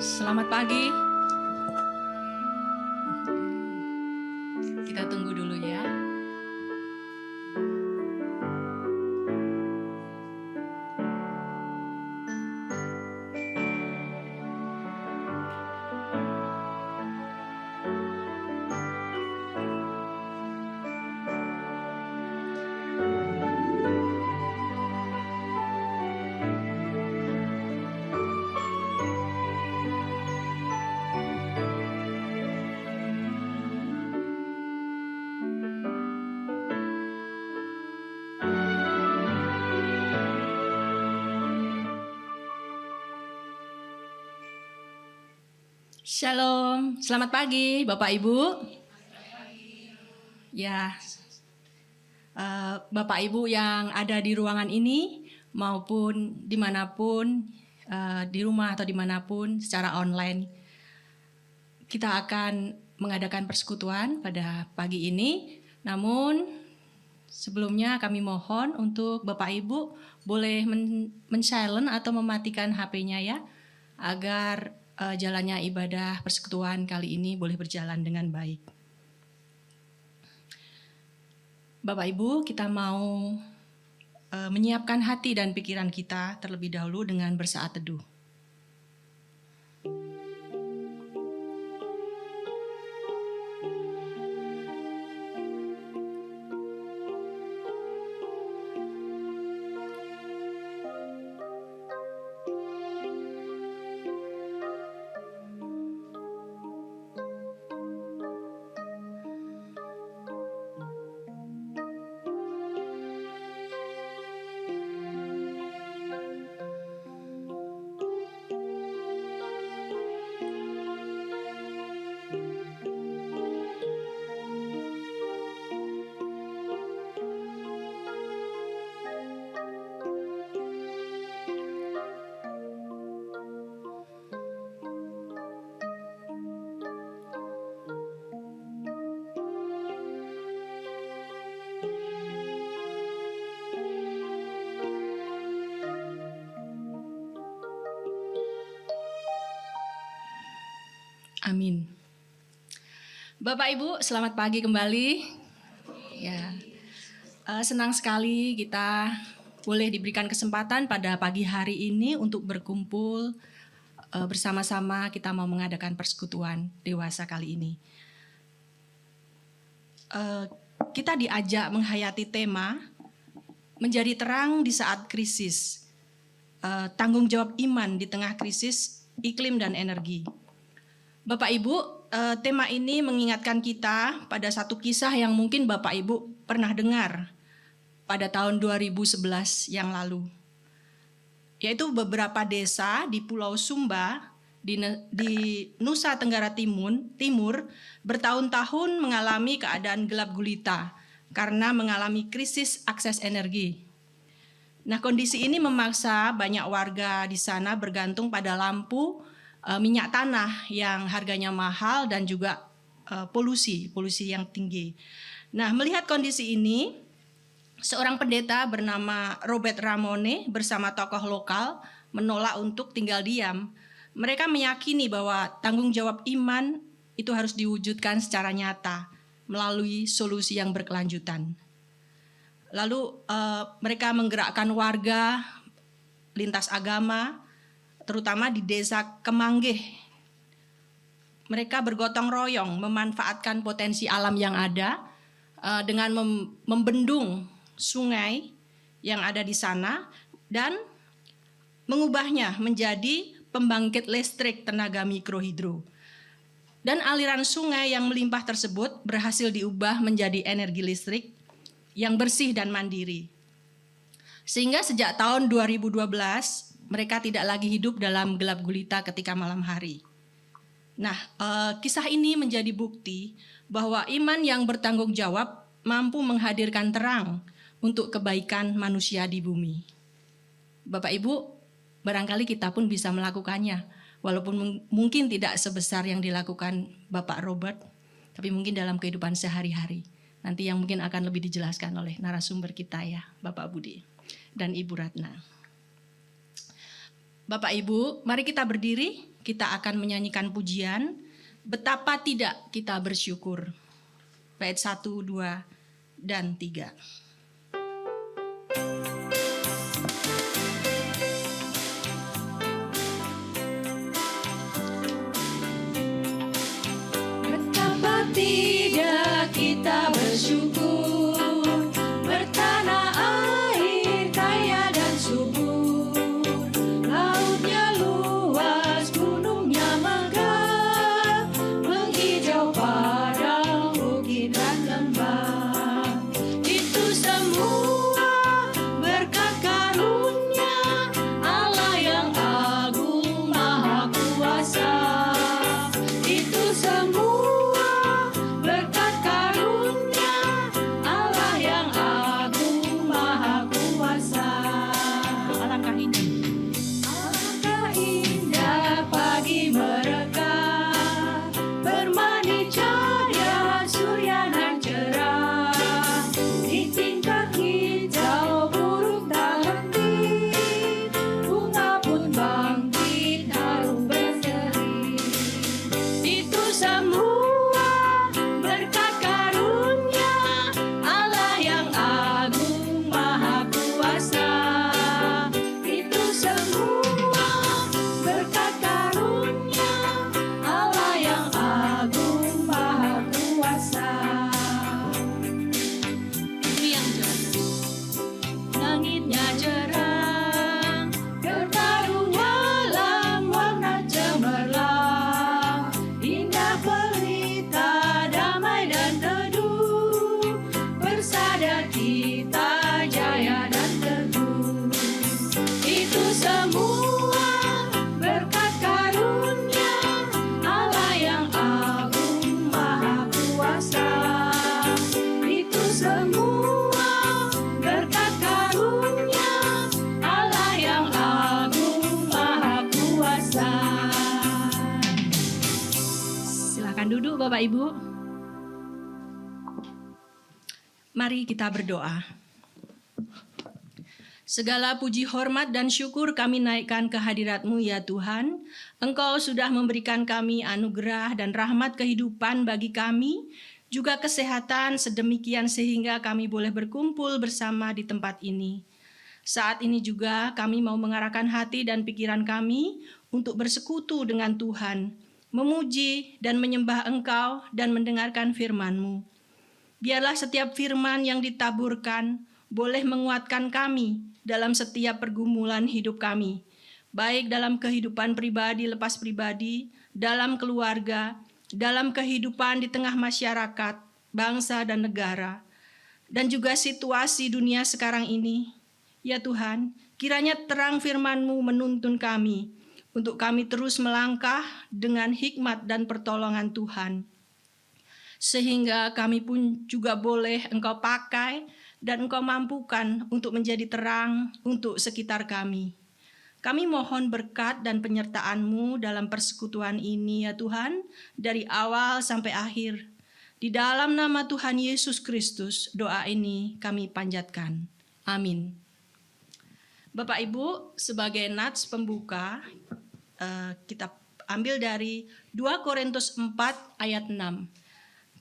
Selamat pagi. Kita tunggu dulu ya. Shalom, selamat pagi Bapak Ibu. Ya, Bapak Ibu yang ada di ruangan ini maupun dimanapun, di rumah atau dimanapun secara online, kita akan mengadakan persekutuan pada pagi ini. Namun sebelumnya kami mohon untuk Bapak Ibu boleh men-silent atau mematikan HP-nya ya, agar jalannya ibadah persekutuan kali ini boleh berjalan dengan baik. Bapak Ibu, kita mau menyiapkan hati dan pikiran kita terlebih dahulu dengan bersaat teduh. Amin. Bapak Ibu, selamat pagi kembali. Ya, senang sekali kita boleh diberikan kesempatan pada pagi hari ini untuk berkumpul bersama-sama. Kita mau mengadakan persekutuan dewasa kali ini. Kita diajak menghayati tema menjadi terang di saat krisis, tanggung jawab iman di tengah krisis iklim dan energi. Bapak Ibu, tema ini mengingatkan kita pada satu kisah yang mungkin Bapak Ibu pernah dengar pada tahun 2011 yang lalu. Yaitu beberapa desa di Pulau Sumba di Nusa Tenggara Timur bertahun-tahun mengalami keadaan gelap gulita karena mengalami krisis akses energi. Nah, kondisi ini memaksa banyak warga di sana bergantung pada lampu minyak tanah yang harganya mahal dan juga polusi yang tinggi. Nah, melihat kondisi ini, seorang pendeta bernama Robert Ramone bersama tokoh lokal menolak untuk tinggal diam. Mereka meyakini bahwa tanggung jawab iman itu harus diwujudkan secara nyata melalui solusi yang berkelanjutan. Lalu mereka menggerakkan warga lintas agama, terutama di desa Kemanggih. Mereka bergotong royong memanfaatkan potensi alam yang ada dengan membendung sungai yang ada di sana dan mengubahnya menjadi pembangkit listrik tenaga mikrohidro. Dan aliran sungai yang melimpah tersebut berhasil diubah menjadi energi listrik yang bersih dan mandiri. Sehingga sejak tahun 2012 mereka tidak lagi hidup dalam gelap gulita ketika malam hari. Nah, kisah ini menjadi bukti bahwa iman yang bertanggung jawab mampu menghadirkan terang untuk kebaikan manusia di bumi. Bapak Ibu, barangkali kita pun bisa melakukannya, walaupun mungkin tidak sebesar yang dilakukan Bapak Robert, tapi mungkin dalam kehidupan sehari-hari. Nanti yang mungkin akan lebih dijelaskan oleh narasumber kita ya, Bapak Budi dan Ibu Ratna. Bapak Ibu, mari kita berdiri, kita akan menyanyikan pujian Betapa Tidak Kita Bersyukur. Bait 1, 2, dan 3. Betapa tidak kita bersyukur, bertanah air kaya dan subur, lautnya luas, gunungnya megah, menghijau padang, bukit dan lembah. Itu semua berkat karunia Allah yang agung maha kuasa. Itu semua berkat karunia Allah yang agung maha kuasa. Alangkah indah. Alangkah indah pagi mereka, bermani cahaya surya nan cerah. Di tingkat hijau burung tak henti, bunga pun bangkit harum berseri. Itu semua berkat karunia Allah yang agung maha kuasa. Itu semua berkat karunia Allah yang agung maha kuasa. Bumi yang cerah, langitnya cerah, bertarung alam warna cemerlang, indah pelita, damai dan teduh, bersada kita jaya dan teguh. Itu semua berkat karunia Allah yang agung maha kuasa. Itu semua berkat karunia Allah yang agung maha kuasa. Silakan duduk Bapak Ibu. Mari kita berdoa. Segala puji, hormat, dan syukur kami naikkan ke hadirat-Mu ya Tuhan. Engkau sudah memberikan kami anugerah dan rahmat kehidupan bagi kami, juga kesehatan sedemikian sehingga kami boleh berkumpul bersama di tempat ini. Saat ini juga kami mau mengarahkan hati dan pikiran kami untuk bersekutu dengan Tuhan, memuji dan menyembah Engkau dan mendengarkan firman-Mu. Biarlah setiap firman yang ditaburkan boleh menguatkan kami dalam setiap pergumulan hidup kami, baik dalam kehidupan pribadi lepas pribadi, dalam keluarga, dalam kehidupan di tengah masyarakat, bangsa dan negara, dan juga situasi dunia sekarang ini. Ya Tuhan, kiranya terang firman-Mu menuntun kami untuk kami terus melangkah dengan hikmat dan pertolongan Tuhan, sehingga kami pun juga boleh Engkau pakai dan Engkau mampukan untuk menjadi terang untuk sekitar kami. Kami mohon berkat dan penyertaan-Mu dalam persekutuan ini ya Tuhan, dari awal sampai akhir. Di dalam nama Tuhan Yesus Kristus, doa ini kami panjatkan. Amin. Bapak Ibu, sebagai nats pembuka, kita ambil dari 2 Korintus 4 ayat 6.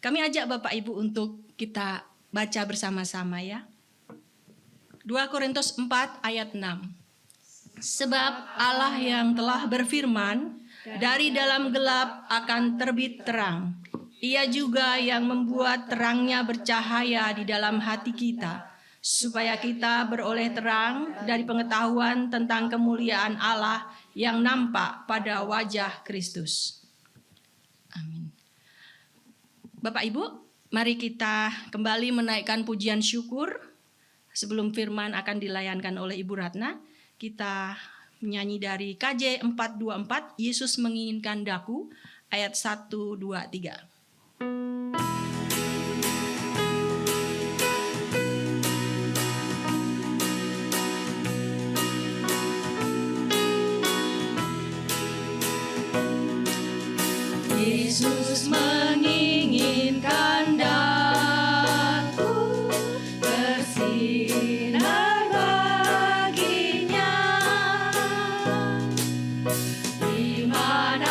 Kami ajak Bapak Ibu untuk kita baca bersama-sama ya. 2 Korintus 4 ayat 6. Sebab Allah yang telah berfirman, dari dalam gelap akan terbit terang. Ia juga yang membuat terangnya bercahaya di dalam hati kita, supaya kita beroleh terang dari pengetahuan tentang kemuliaan Allah yang nampak pada wajah Kristus. Amin. Bapak Ibu, mari kita kembali menaikkan pujian syukur. Sebelum firman akan dilayankan oleh Ibu Ratna, kita menyanyi dari KJ 424, Yesus menginginkan daku, ayat 1, 2, 3. Yesus menginginkan daku bersinar baginya, di mana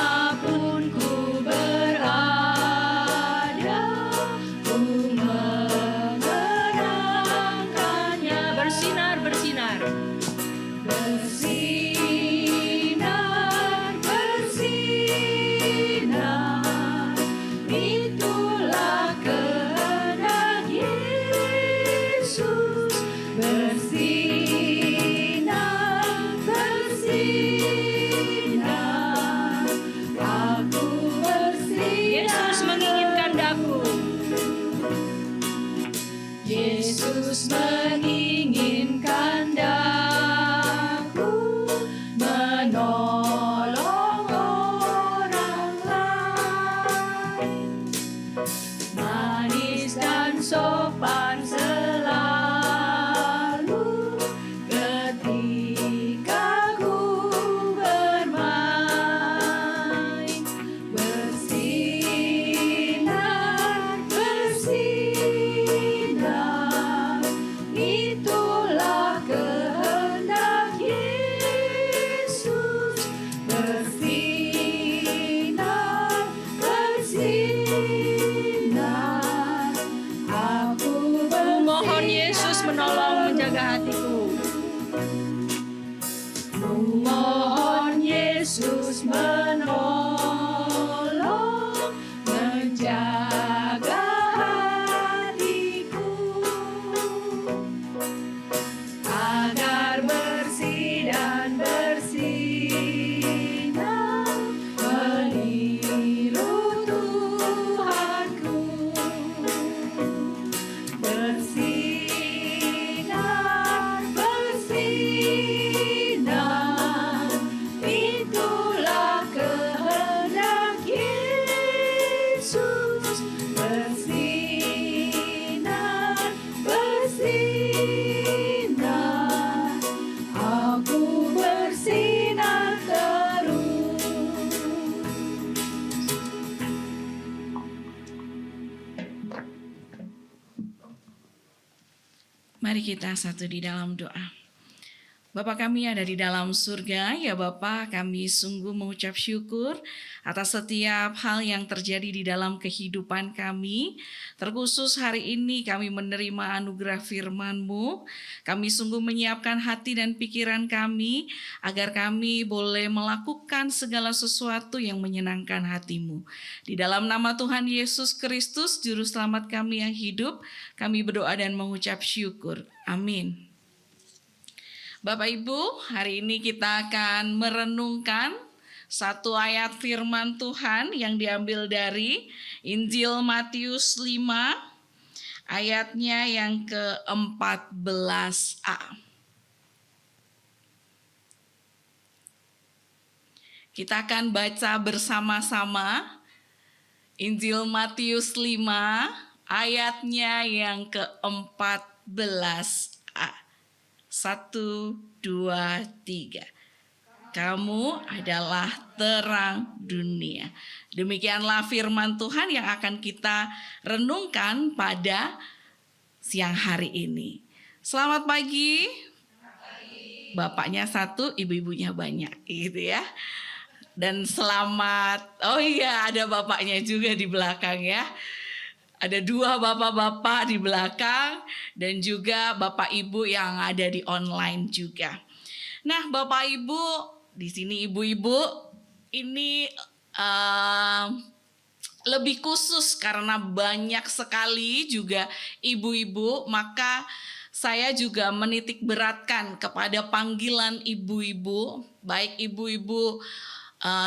Bersinar, bersinar, itulah kehendak Yesus. Bersinar, bersinar, aku bersinar. Yesus menginginkan daku. Yesus menginginkan daku menolong orang lain, manis dan sopan selalu ketika ku bermain. Bersinar, bersinar, itulah kehendak Yesus. Bersinar, bersinar, aku Mohon Yesus menolong menjaga hatiku. Mohon Yesus menolong menjaga hatiku agar bersih dan bersinar meniru Tuhanku. Bersinar, bersinar, itulah kehendak Yesus. Bersinar, bersinar, aku bersinar terus. Mari kita satu di dalam doa. Bapa kami ada di dalam surga, ya Bapa, kami sungguh mengucap syukur atas setiap hal yang terjadi di dalam kehidupan kami. Terkhusus hari ini kami menerima anugerah firman-Mu. Kami sungguh menyiapkan hati dan pikiran kami agar kami boleh melakukan segala sesuatu yang menyenangkan hati-Mu. Di dalam nama Tuhan Yesus Kristus, Juru Selamat kami yang hidup, kami berdoa dan mengucap syukur. Amin. Bapak Ibu, hari ini kita akan merenungkan satu ayat firman Tuhan yang diambil dari Injil Matius 5, ayatnya yang ke-14a. Kita akan baca bersama-sama Injil Matius 5, ayatnya yang ke-14a. 1, 2, 3. Kamu adalah terang dunia. Demikianlah firman Tuhan yang akan kita renungkan pada siang hari ini. Selamat pagi. Bapaknya satu, ibu-ibunya banyak, gitu ya. Dan selamat, oh iya ada bapaknya juga di belakang ya. Ada 2 bapak-bapak di belakang dan juga bapak ibu yang ada di online juga. Nah, bapak ibu, di sini ibu-ibu ini lebih khusus karena banyak sekali juga ibu-ibu, maka saya juga menitik beratkan kepada panggilan ibu-ibu, baik ibu-ibu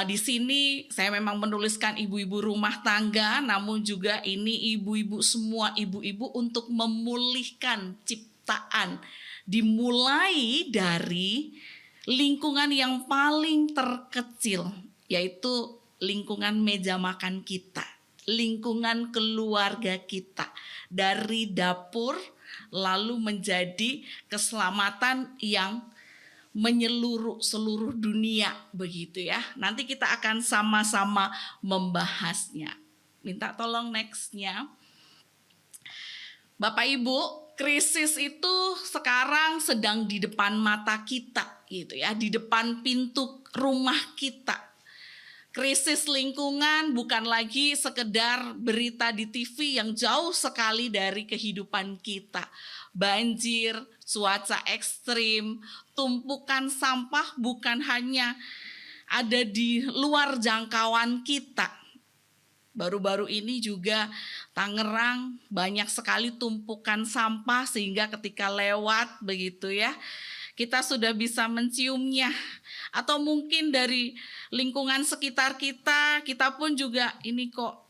di sini saya memang menuliskan ibu-ibu rumah tangga, namun juga ini ibu-ibu semua ibu-ibu untuk memulihkan ciptaan, dimulai dari lingkungan yang paling terkecil, yaitu lingkungan meja makan kita, lingkungan keluarga kita, dari dapur lalu menjadi keselamatan yang menyeluruh seluruh dunia, begitu ya. Nanti kita akan sama-sama membahasnya. Minta tolong nextnya. Bapak Ibu, krisis itu sekarang sedang di depan mata kita, gitu ya, di depan pintu rumah kita. Krisis lingkungan bukan lagi sekedar berita di TV yang jauh sekali dari kehidupan kita. banjir, cuaca ekstrim, tumpukan sampah bukan hanya ada di luar jangkauan kita. Baru-baru ini juga Tangerang banyak sekali tumpukan sampah sehingga ketika lewat begitu ya, kita sudah bisa menciumnya. Atau mungkin dari lingkungan sekitar kita, kita pun juga ini kok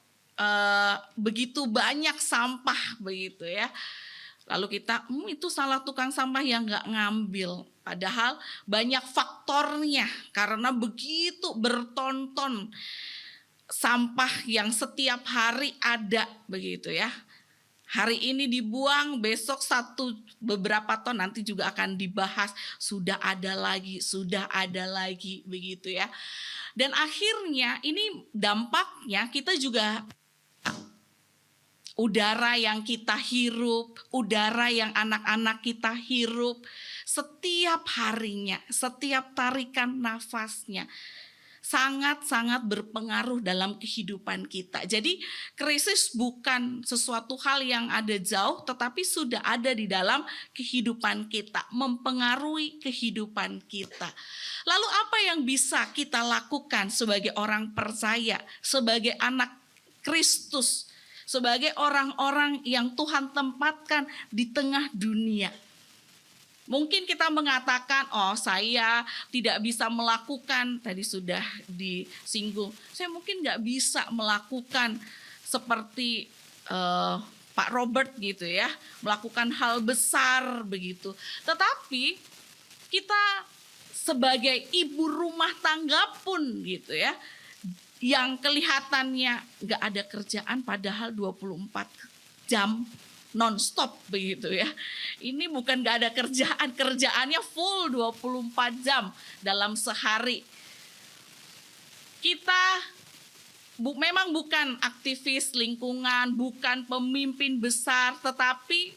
begitu banyak sampah begitu ya. Lalu kita, itu salah tukang sampah yang nggak ngambil. Padahal banyak faktornya karena begitu bertonton sampah yang setiap hari ada begitu ya. Hari ini dibuang, besok beberapa ton nanti juga akan dibahas. Sudah ada lagi begitu ya. Dan akhirnya ini dampaknya kita juga udara yang kita hirup, udara yang anak-anak kita hirup, setiap harinya, setiap tarikan nafasnya, sangat-sangat berpengaruh dalam kehidupan kita. Jadi krisis bukan sesuatu hal yang ada jauh, tetapi sudah ada di dalam kehidupan kita, mempengaruhi kehidupan kita. Lalu apa yang bisa kita lakukan sebagai orang percaya, sebagai anak Kristus, sebagai orang-orang yang Tuhan tempatkan di tengah dunia? Mungkin kita mengatakan, saya tidak bisa melakukan, tadi sudah disinggung, saya mungkin nggak bisa melakukan seperti Pak Robert gitu ya, melakukan hal besar begitu. Tetapi kita sebagai ibu rumah tangga pun gitu ya, yang kelihatannya nggak ada kerjaan padahal 24 jam non-stop begitu ya. Ini bukan nggak ada kerjaan, kerjaannya full 24 jam dalam sehari. Kita memang bukan aktivis lingkungan, bukan pemimpin besar, tetapi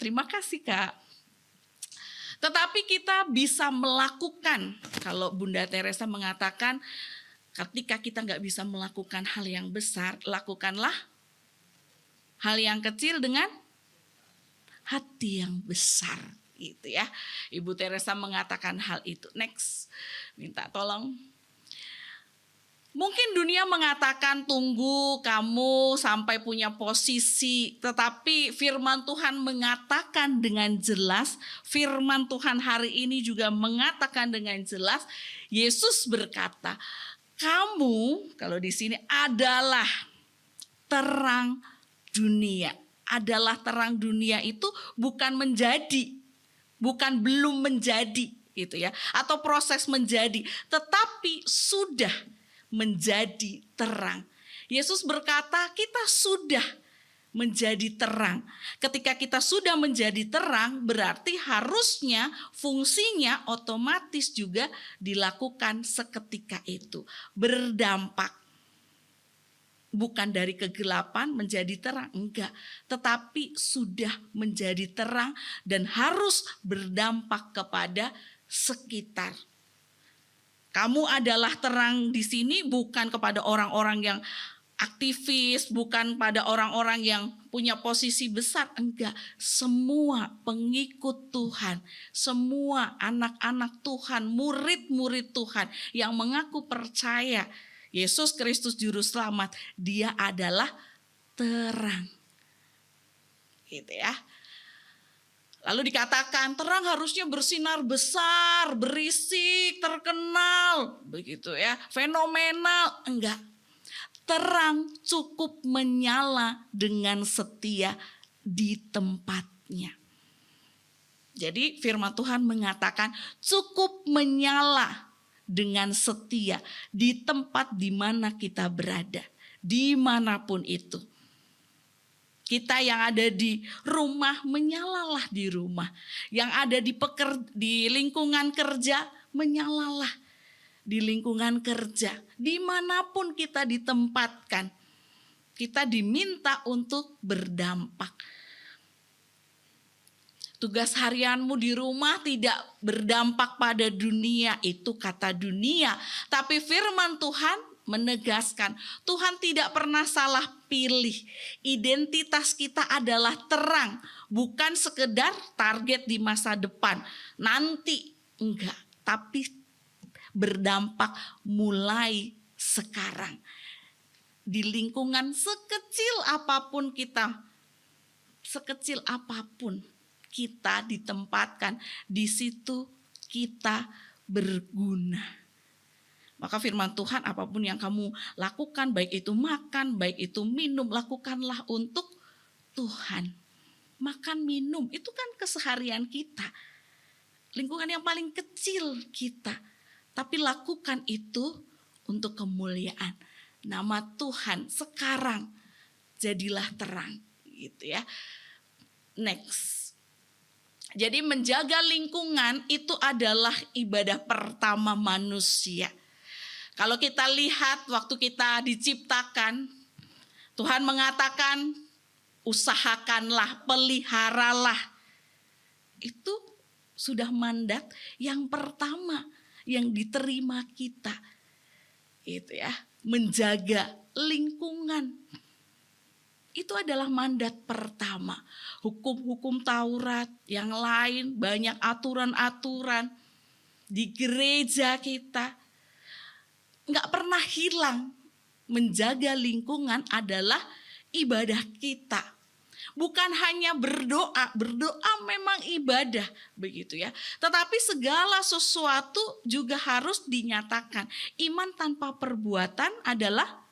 terima kasih Kak. Tetapi kita bisa melakukan, kalau Bunda Teresa mengatakan, ketika kita nggak bisa melakukan hal yang besar, lakukanlah hal yang kecil dengan hati yang besar, gitu ya. Ibu Teresa mengatakan hal itu. Next, minta tolong. Mungkin dunia mengatakan tunggu kamu sampai punya posisi, tetapi firman Tuhan mengatakan dengan jelas, firman Tuhan hari ini juga mengatakan dengan jelas, Yesus berkata, kamu kalau di sini adalah terang dunia. Adalah terang dunia itu bukan menjadi, bukan belum menjadi gitu ya, atau proses menjadi, tetapi sudah menjadi terang. Yesus berkata kita sudah menjadi terang. Ketika kita sudah menjadi terang, berarti harusnya fungsinya otomatis juga dilakukan seketika itu. Berdampak. Bukan dari kegelapan menjadi terang, enggak. Tetapi sudah menjadi terang dan harus berdampak kepada sekitar. Kamu adalah terang di sini bukan kepada orang-orang yang aktivis, bukan pada orang-orang yang punya posisi besar, enggak. Semua pengikut Tuhan, semua anak-anak Tuhan, murid-murid Tuhan yang mengaku percaya Yesus Kristus Juru Selamat, Dia adalah terang. Gitu ya. Lalu dikatakan terang harusnya bersinar besar, berisik, terkenal, begitu ya, fenomenal. Enggak. Terang cukup menyala dengan setia di tempatnya. Jadi firman Tuhan mengatakan cukup menyala dengan setia di tempat di mana kita berada, dimanapun itu. Kita yang ada di rumah, menyalalah di rumah. Yang ada di lingkungan kerja, menyalalah di lingkungan kerja. Dimanapun kita ditempatkan, kita diminta untuk berdampak. Tugas harianmu di rumah tidak berdampak pada dunia, itu kata dunia. Tapi firman Tuhan menegaskan Tuhan tidak pernah salah pilih. Identitas kita adalah terang, bukan sekedar target di masa depan. Nanti enggak, tapi berdampak mulai sekarang. Di lingkungan sekecil apapun kita ditempatkan, di situ kita berguna. Maka firman Tuhan, apapun yang kamu lakukan, baik itu makan, baik itu minum, lakukanlah untuk Tuhan. Makan, minum, itu kan keseharian kita. Lingkungan yang paling kecil kita. Tapi lakukan itu untuk kemuliaan nama Tuhan. Sekarang jadilah terang, gitu ya. Next. Jadi menjaga lingkungan itu adalah ibadah pertama manusia. Kalau kita lihat waktu kita diciptakan, Tuhan mengatakan usahakanlah, peliharalah. Itu sudah mandat yang pertama yang diterima kita. Itu ya, menjaga lingkungan. Itu adalah mandat pertama. Hukum-hukum Taurat yang lain, banyak aturan-aturan di gereja kita. Nggak pernah hilang. Menjaga lingkungan adalah ibadah kita. Bukan hanya berdoa memang ibadah, begitu ya. Tetapi segala sesuatu juga harus dinyatakan. Iman tanpa perbuatan adalah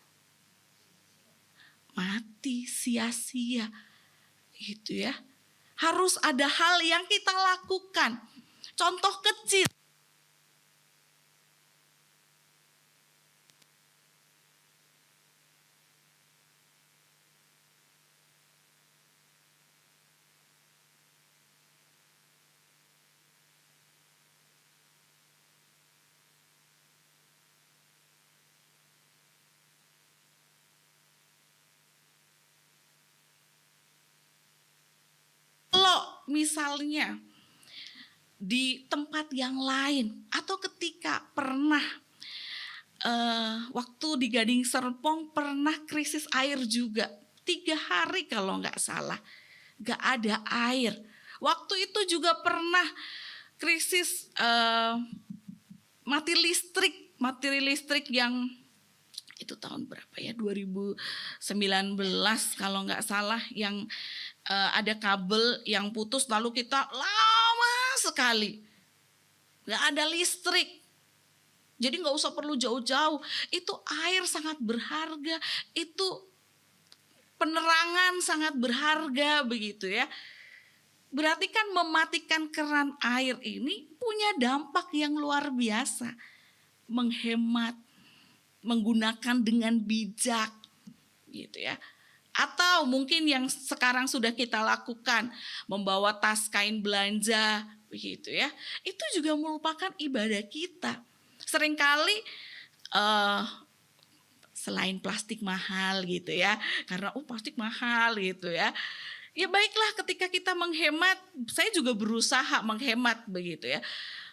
mati, sia-sia. Gitu ya. Harus ada hal yang kita lakukan. Contoh kecil. Misalnya di tempat yang lain atau ketika pernah waktu di Gading Serpong pernah krisis air juga 3 hari kalau nggak salah nggak ada air. Waktu itu juga pernah krisis mati listrik yang itu tahun berapa ya, 2019 kalau nggak salah, yang ada kabel yang putus lalu kita lama sekali nggak ada listrik. Jadi nggak usah perlu jauh-jauh, itu air sangat berharga, itu penerangan sangat berharga, begitu ya. Berarti kan mematikan keran air ini punya dampak yang luar biasa. Menghemat, menggunakan dengan bijak, gitu ya. Atau mungkin yang sekarang sudah kita lakukan, membawa tas kain belanja, begitu ya. Itu juga merupakan ibadah kita. Seringkali selain plastik mahal gitu ya, karena plastik mahal gitu ya. Ya baiklah, ketika kita menghemat, saya juga berusaha menghemat begitu ya.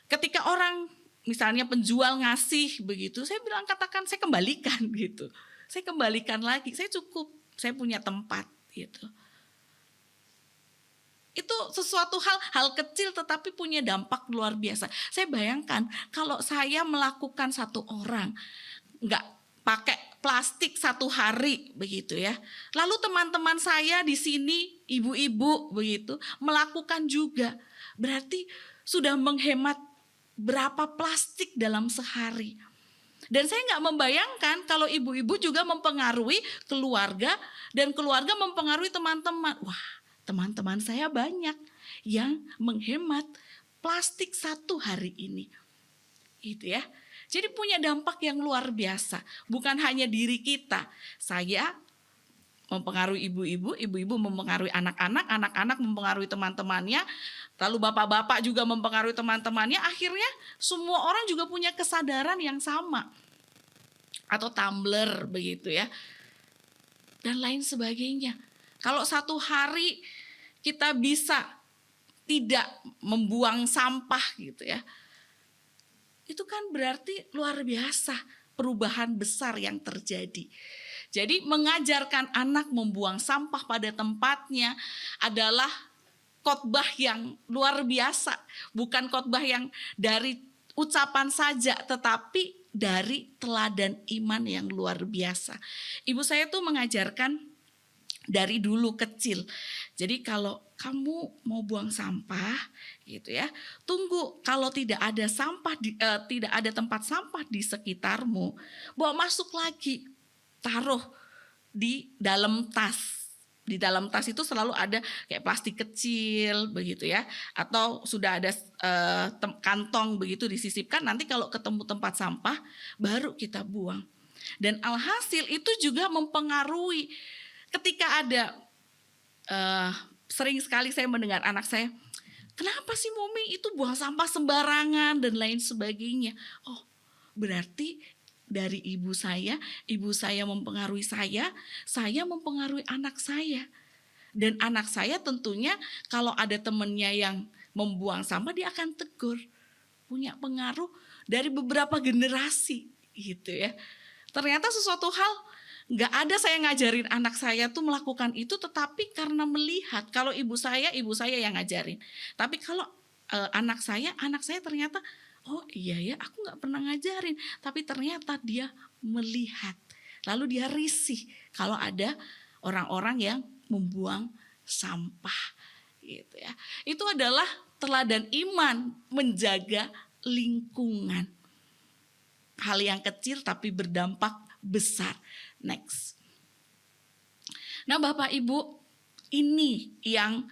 Ketika orang misalnya penjual ngasih begitu, saya bilang katakan saya kembalikan gitu. Saya kembalikan lagi, saya cukup, saya punya tempat gitu. Itu sesuatu hal kecil tetapi punya dampak luar biasa. Saya bayangkan kalau saya melakukan satu orang nggak pakai plastik 1 hari begitu ya. Lalu teman-teman saya di sini, ibu-ibu begitu, melakukan juga. Berarti sudah menghemat berapa plastik dalam sehari. Dan saya nggak membayangkan kalau ibu-ibu juga mempengaruhi keluarga dan keluarga mempengaruhi teman-teman. Wah, teman-teman saya banyak yang menghemat plastik 1 hari ini. Itu ya. Jadi punya dampak yang luar biasa. Bukan hanya diri kita. Saya mempengaruhi ibu-ibu, ibu-ibu mempengaruhi anak-anak, anak-anak mempengaruhi teman-temannya, lalu bapak-bapak juga mempengaruhi teman-temannya, akhirnya semua orang juga punya kesadaran yang sama. Atau tumbler begitu ya. Dan lain sebagainya. Kalau 1 hari kita bisa tidak membuang sampah gitu ya, itu kan berarti luar biasa perubahan besar yang terjadi. Jadi mengajarkan anak membuang sampah pada tempatnya adalah khotbah yang luar biasa. Bukan khotbah yang dari ucapan saja, tetapi dari teladan iman yang luar biasa. Ibu saya tuh mengajarkan dari dulu kecil. Jadi kalau kamu mau buang sampah gitu ya, tunggu kalau tidak ada sampah tidak ada tempat sampah di sekitarmu, bawa masuk lagi, taruh di dalam tas. Di dalam tas itu selalu ada kayak plastik kecil begitu ya, atau sudah ada kantong begitu disisipkan, nanti kalau ketemu tempat sampah baru kita buang. Dan alhasil itu juga mempengaruhi ketika ada sering sekali saya mendengar anak saya, kenapa sih Momi itu buang sampah sembarangan dan lain sebagainya. Oh, berarti dari ibu saya mempengaruhi saya mempengaruhi anak saya. Dan anak saya tentunya kalau ada temennya yang membuang sampah, dia akan tegur. Punya pengaruh dari beberapa generasi gitu ya. Ternyata sesuatu hal gak ada saya ngajarin anak saya tuh melakukan itu, tetapi karena melihat kalau ibu saya yang ngajarin. Tapi kalau anak saya ternyata, oh iya ya, aku gak pernah ngajarin. Tapi ternyata dia melihat. Lalu dia risih kalau ada orang-orang yang membuang sampah. Gitu ya. Itu adalah teladan iman menjaga lingkungan. Hal yang kecil tapi berdampak besar. Next. Nah Bapak Ibu, ini yang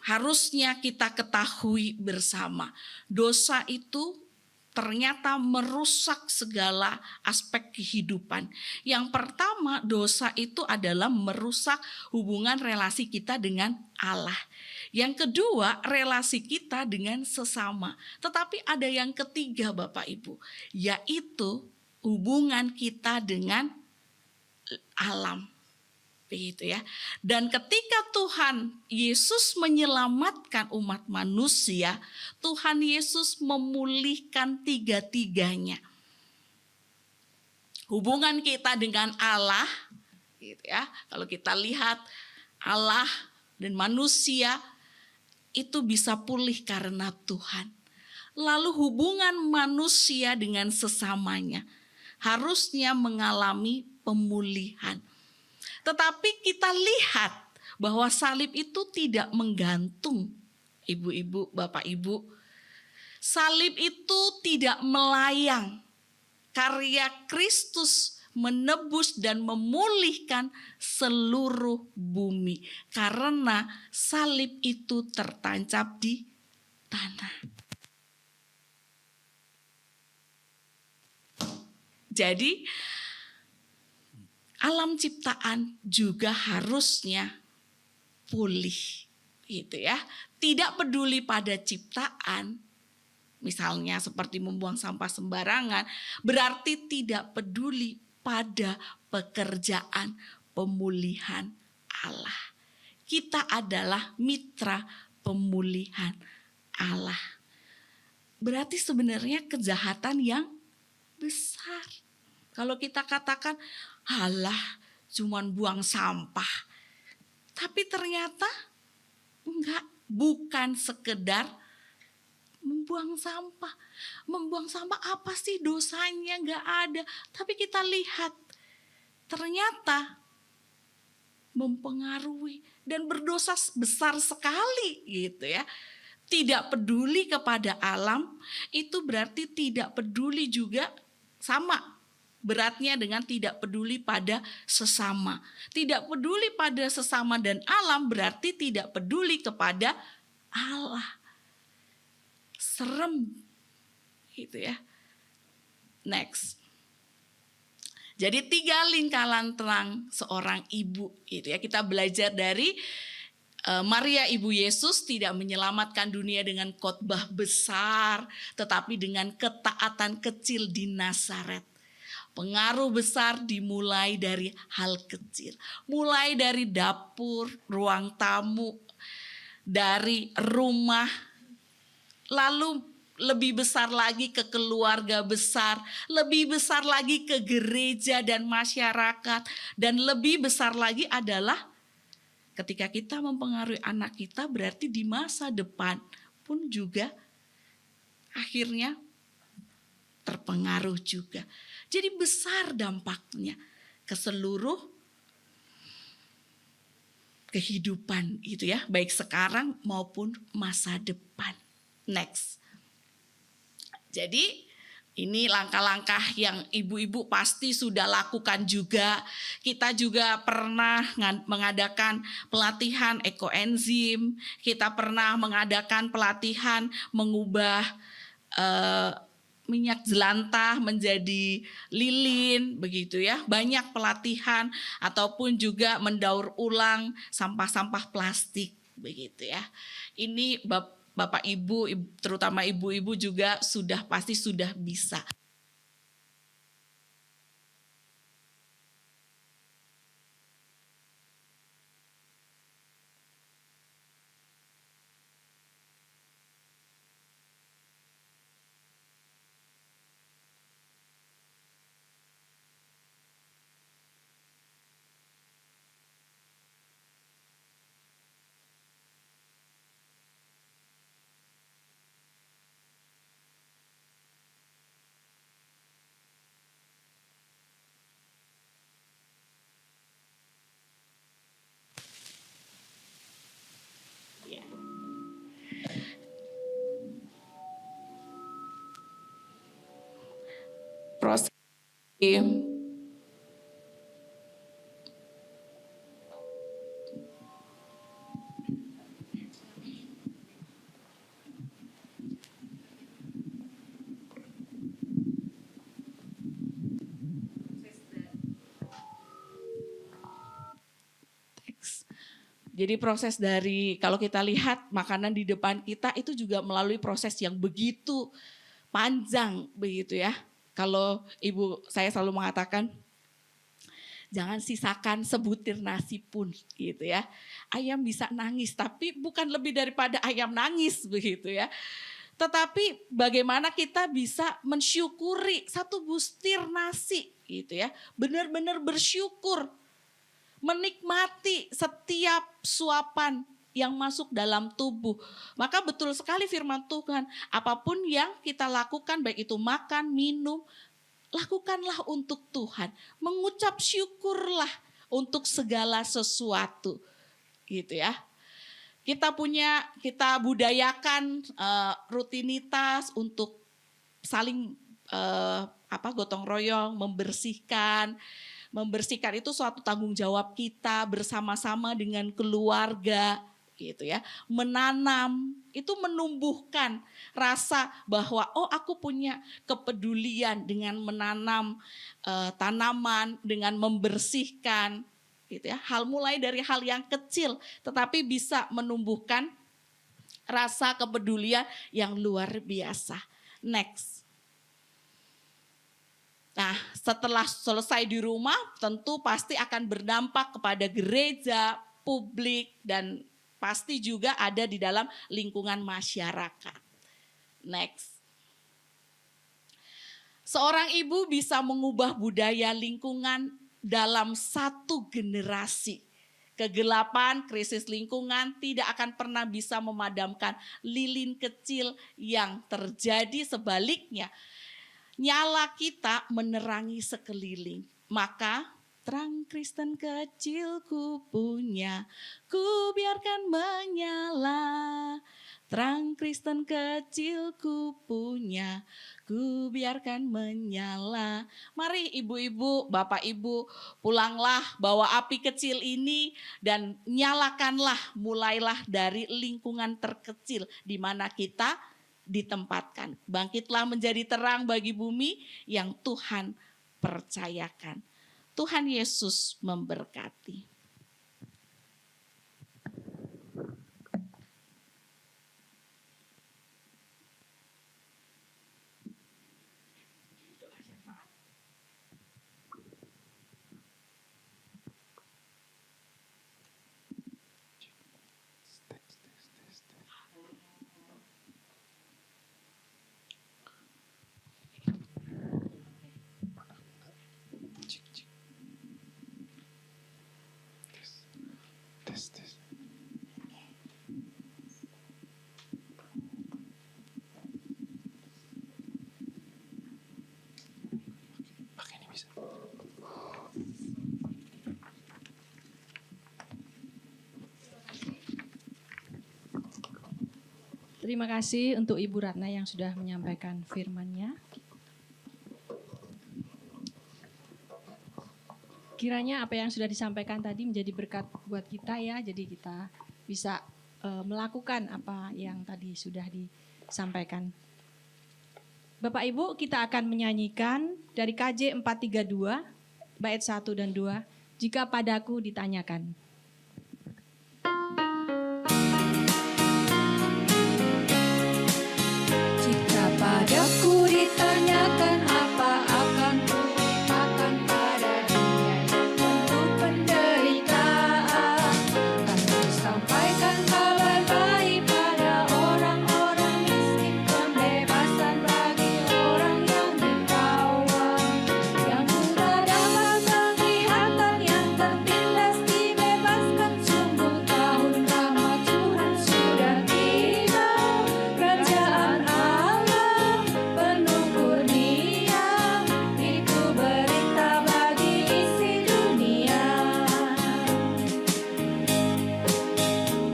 harusnya kita ketahui bersama. Dosa itu ternyata merusak segala aspek kehidupan. Yang pertama, dosa itu adalah merusak hubungan relasi kita dengan Allah. Yang kedua, relasi kita dengan sesama. Tetapi ada yang ketiga Bapak Ibu, yaitu hubungan kita dengan alam. Begitu ya. Dan ketika Tuhan Yesus menyelamatkan umat manusia, Tuhan Yesus memulihkan tiga-tiganya. Hubungan kita dengan Allah, gitu ya. Kalau kita lihat Allah dan manusia itu bisa pulih karena Tuhan. Lalu hubungan manusia dengan sesamanya harusnya mengalami pemulihan. Tetapi kita lihat bahwa salib itu tidak menggantung, ibu-ibu, bapak ibu. Salib itu tidak melayang. Karya Kristus menebus dan memulihkan seluruh bumi. Karena salib itu tertancap di tanah. Jadi alam ciptaan juga harusnya pulih, gitu ya. Tidak peduli pada ciptaan, misalnya seperti membuang sampah sembarangan, berarti tidak peduli pada pekerjaan pemulihan Allah. Kita adalah mitra pemulihan Allah. Berarti sebenarnya kejahatan yang besar. Kalau kita katakan, halah cuman buang sampah. Tapi ternyata enggak, bukan sekedar membuang sampah. Membuang sampah apa sih dosanya? Enggak ada. Tapi kita lihat ternyata mempengaruhi dan berdosa besar sekali gitu ya. Tidak peduli kepada alam, itu berarti tidak peduli juga sama beratnya dengan tidak peduli pada sesama. Tidak peduli pada sesama dan alam berarti tidak peduli kepada Allah. Serem gitu ya. Next. Jadi 3 lingkaran terang seorang ibu gitu ya. Kita belajar dari Maria ibu Yesus tidak menyelamatkan dunia dengan khotbah besar, tetapi dengan ketaatan kecil di Nazaret. Pengaruh besar dimulai dari hal kecil. Mulai dari dapur, ruang tamu, dari rumah. Lalu lebih besar lagi ke keluarga besar, lebih besar lagi ke gereja dan masyarakat, dan lebih besar lagi adalah ketika kita mempengaruhi anak kita, berarti di masa depan pun juga akhirnya terpengaruh juga. Jadi besar dampaknya ke seluruh kehidupan itu ya, baik sekarang maupun masa depan. Next. Jadi ini langkah-langkah yang ibu-ibu pasti sudah lakukan juga. Kita juga pernah mengadakan pelatihan ekoenzim. Kita pernah mengadakan pelatihan mengubah minyak jelantah menjadi lilin, begitu ya. Banyak pelatihan ataupun juga mendaur ulang sampah-sampah plastik, begitu ya. Ini Bapak Ibu, terutama ibu-ibu juga pasti sudah bisa. Proses Jadi proses dari, kalau kita lihat makanan di depan kita itu juga melalui proses yang begitu panjang, begitu ya. Kalau ibu saya selalu mengatakan, jangan sisakan sebutir nasi pun, gitu ya. Ayam bisa nangis, tapi bukan lebih daripada ayam nangis, begitu ya. Tetapi bagaimana kita bisa mensyukuri satu butir nasi, gitu ya. Benar-benar bersyukur, menikmati setiap suapan yang masuk dalam tubuh. Maka betul sekali firman Tuhan, apapun yang kita lakukan, baik itu makan, minum, lakukanlah untuk Tuhan. Mengucap syukurlah untuk segala sesuatu. Gitu ya. Kita budayakan rutinitas untuk saling gotong royong, membersihkan. Membersihkan itu suatu tanggung jawab kita bersama-sama dengan keluarga, gitu ya. Menanam itu menumbuhkan rasa bahwa aku punya kepedulian dengan menanam tanaman, dengan membersihkan, gitu ya. Mulai dari hal yang kecil tetapi bisa menumbuhkan rasa kepedulian yang luar biasa. Next. Nah, setelah selesai di rumah, tentu pasti akan berdampak kepada gereja, publik, dan pasti juga ada di dalam lingkungan masyarakat. Next. Seorang ibu bisa mengubah budaya lingkungan dalam satu generasi. Kegelapan, krisis lingkungan tidak akan pernah bisa memadamkan lilin kecil yang terjadi. Sebaliknya, nyala kita menerangi sekeliling. Maka terang Kristen kecil ku punya, ku biarkan menyala. Terang Kristen kecil ku punya, ku biarkan menyala. Mari ibu-ibu, bapak ibu, pulanglah bawa api kecil ini dan nyalakanlah, mulailah dari lingkungan terkecil di mana kita ditempatkan. Bangkitlah menjadi terang bagi bumi yang Tuhan percayakan. Tuhan Yesus memberkati. Terima kasih untuk Ibu Ratna yang sudah menyampaikan firman-Nya. Kiranya apa yang sudah disampaikan tadi menjadi berkat buat kita ya. Jadi kita bisa melakukan apa yang tadi sudah disampaikan. Bapak Ibu, kita akan menyanyikan dari KJ 432 bait 1 dan 2. Jika padaku ditanyakan. Jika padaku ditanyakan apa akan kukatakan pada dunia yang penuh penderitaan, kan ku sampaikan kabar baik pada orang-orang miskin, pembebasan bagi orang yang ditawan, yang buta dapat penglihatan, yang tertindas dibebaskan. Sungguh tahun rahmat Tuhan sudah tiba, kerajaan Allah penuh kurnia, itu berita bagi isi dunia.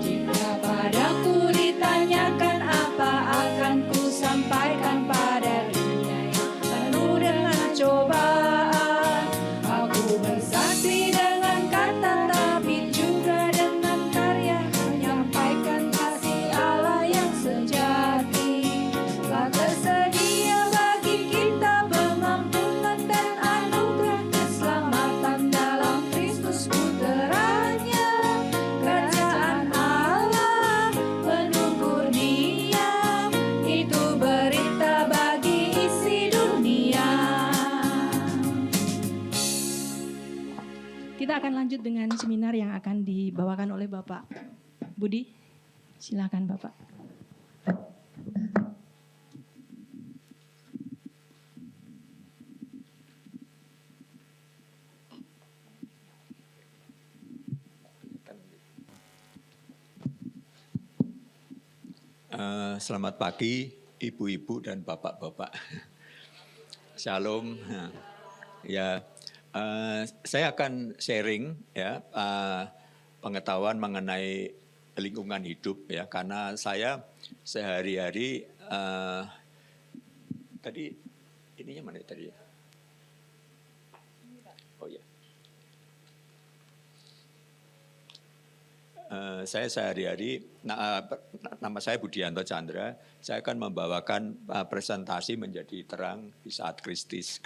Jika padaku ditanyakan apa akan ku sampaikan pada dunia yang penuh dengan cobaan, aku bersaksi dengan kata tapi juga dengan karya, menyampaikan kasih Allah yang sejati. Telah tersedia bagi kita pengampunan dan anugerah keselamatan dalam Kristus puteranya. Kerajaan Allah penuh kurnia, itu berita bagi isi dunia. Kita akan lanjut dengan seminar yang akan dibawakan oleh Bapak Budi. Silakan Bapak. Selamat pagi ibu-ibu dan bapak-bapak. Shalom. Ya, saya akan sharing ya pengetahuan mengenai lingkungan hidup ya, karena saya sehari-hari tadi ininya mana tadi ya? Oh ya. Saya sehari-hari, nama saya Budianto Chandra, saya akan membawakan presentasi menjadi terang di saat krisis.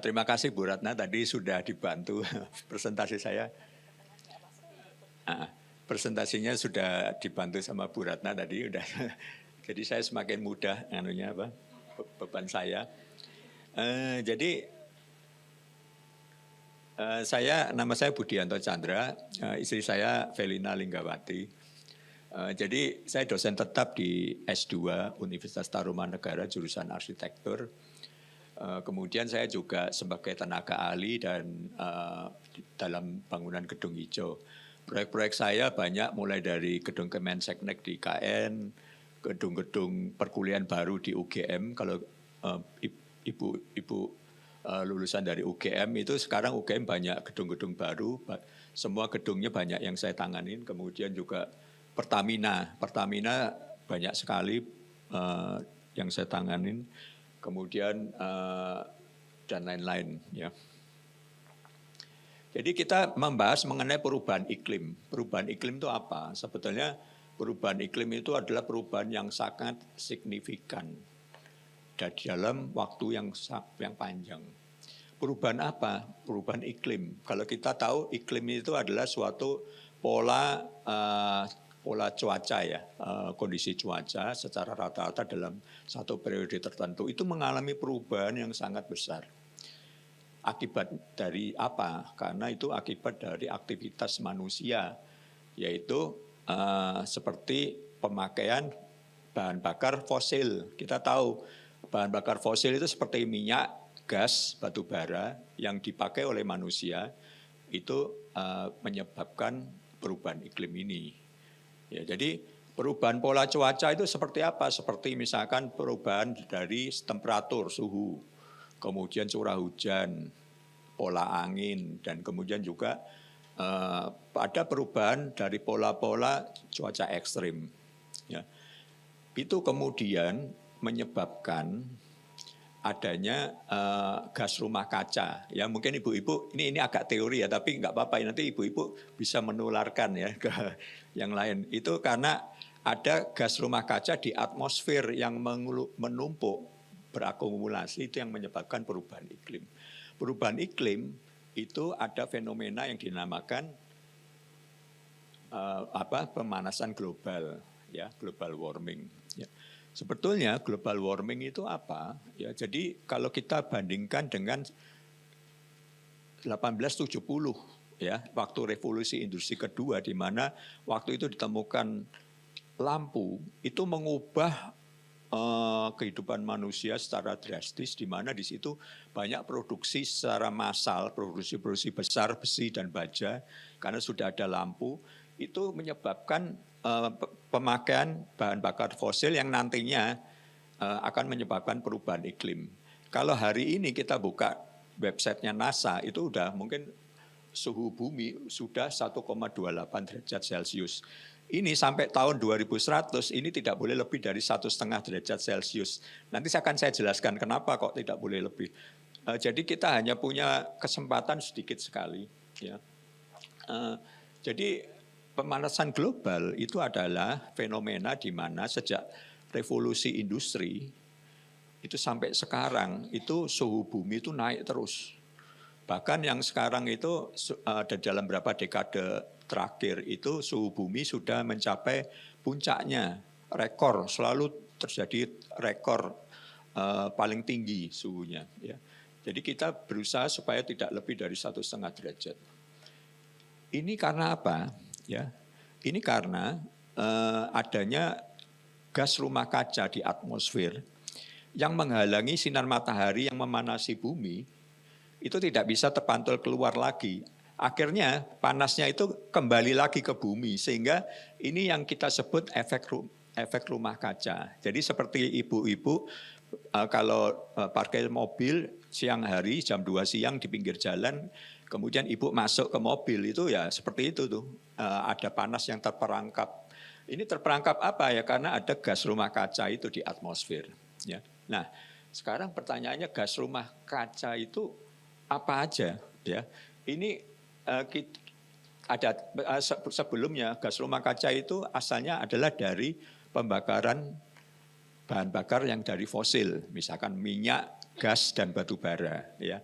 Terima kasih Bu Ratna tadi sudah dibantu presentasi saya. Presentasinya sudah dibantu sama Bu Ratna tadi, udah. Jadi saya semakin mudah beban saya. Nama saya Budianto Chandra, istri saya Velina Linggawati. Jadi saya dosen tetap di S2 Universitas Tarumanegara jurusan arsitektur. Kemudian saya juga sebagai tenaga ahli dan dalam bangunan gedung hijau. Proyek-proyek saya banyak mulai dari gedung Kemenseknek di IKN, gedung-gedung perkuliahan baru di UGM. Kalau ibu lulusan dari UGM itu sekarang UGM banyak gedung-gedung baru, semua gedungnya banyak yang saya tanganin. Kemudian juga Pertamina banyak sekali yang saya tanganin. Kemudian dan lain-lain ya. Jadi kita membahas mengenai perubahan iklim. Perubahan iklim itu apa? Sebetulnya perubahan iklim itu adalah perubahan yang sangat signifikan dalam waktu yang panjang. Perubahan apa? Perubahan iklim. Kalau kita tahu iklim itu adalah suatu pola cuaca ya, kondisi cuaca secara rata-rata dalam satu periode tertentu itu mengalami perubahan yang sangat besar. Akibat dari apa? Karena itu akibat dari aktivitas manusia, yaitu seperti pemakaian bahan bakar fosil. Kita tahu bahan bakar fosil itu seperti minyak, gas, batu bara yang dipakai oleh manusia itu menyebabkan perubahan iklim ini. Ya, jadi perubahan pola cuaca itu seperti apa? Seperti misalkan perubahan dari temperatur, suhu, kemudian curah hujan, pola angin, dan kemudian juga ada perubahan dari pola-pola cuaca ekstrim. Ya. itu kemudian menyebabkan adanya gas rumah kaca. Ya mungkin ibu-ibu ini agak teori ya, tapi nggak apa-apa. Nanti ibu-ibu bisa menularkan ya ke yang lain. Itu karena ada gas rumah kaca di atmosfer yang menumpuk, berakumulasi, itu yang menyebabkan perubahan iklim. Perubahan iklim itu ada fenomena yang dinamakan pemanasan global, ya, global warming. Ya. Sebetulnya global warming itu apa? Ya, jadi kalau kita bandingkan dengan 1870, ya, waktu revolusi industri kedua, di mana waktu itu ditemukan lampu, itu mengubah kehidupan manusia secara drastis, di mana di situ banyak produksi secara massal, produksi besar besi dan baja, karena sudah ada lampu, itu menyebabkan pemakaian bahan bakar fosil yang nantinya akan menyebabkan perubahan iklim. Kalau hari ini kita buka websitenya NASA, itu udah mungkin suhu bumi sudah 1,28 derajat Celcius. Ini sampai tahun 2100 ini tidak boleh lebih dari 1,5 derajat Celcius. Nanti akan saya jelaskan kenapa kok tidak boleh lebih. Jadi kita hanya punya kesempatan sedikit sekali. Ya. Jadi pemanasan global itu adalah fenomena di mana sejak revolusi industri itu sampai sekarang itu suhu bumi itu naik terus. Bahkan yang sekarang itu dalam beberapa dekade terakhir itu suhu bumi sudah mencapai puncaknya, rekor, selalu terjadi rekor paling tinggi suhunya. Ya. Jadi kita berusaha supaya tidak lebih dari 1,5 derajat. Ini karena apa? Ya, ini karena adanya gas rumah kaca di atmosfer yang menghalangi sinar matahari yang memanasi bumi, itu tidak bisa terpantul keluar lagi. Akhirnya panasnya itu kembali lagi ke bumi, sehingga ini yang kita sebut efek rumah kaca. Jadi seperti ibu-ibu kalau parkir mobil siang hari jam 2 siang di pinggir jalan, kemudian ibu masuk ke mobil, itu ya seperti itu tuh, ada panas yang terperangkap. Ini terperangkap apa ya? Karena ada gas rumah kaca itu di atmosfer. Ya. Nah, sekarang pertanyaannya gas rumah kaca itu apa aja? Ya, ini ada sebelumnya gas rumah kaca itu asalnya adalah dari pembakaran bahan bakar yang dari fosil, misalkan minyak, gas dan batu bara. Ya,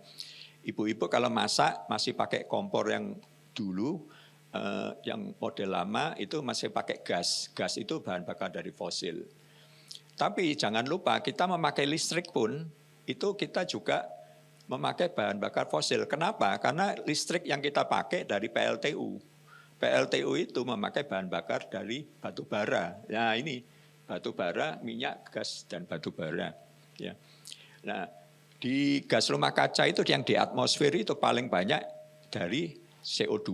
ibu-ibu kalau masak masih pakai kompor yang dulu, yang model lama itu masih pakai gas. Gas itu bahan bakar dari fosil. Tapi jangan lupa kita memakai listrik pun itu kita juga memakai bahan bakar fosil. Kenapa? Karena listrik yang kita pakai dari PLTU. PLTU itu memakai bahan bakar dari batu bara. Nah ini batu bara, minyak, gas, dan batu bara. Ya. Nah di gas rumah kaca itu yang di atmosfer itu paling banyak dari CO2.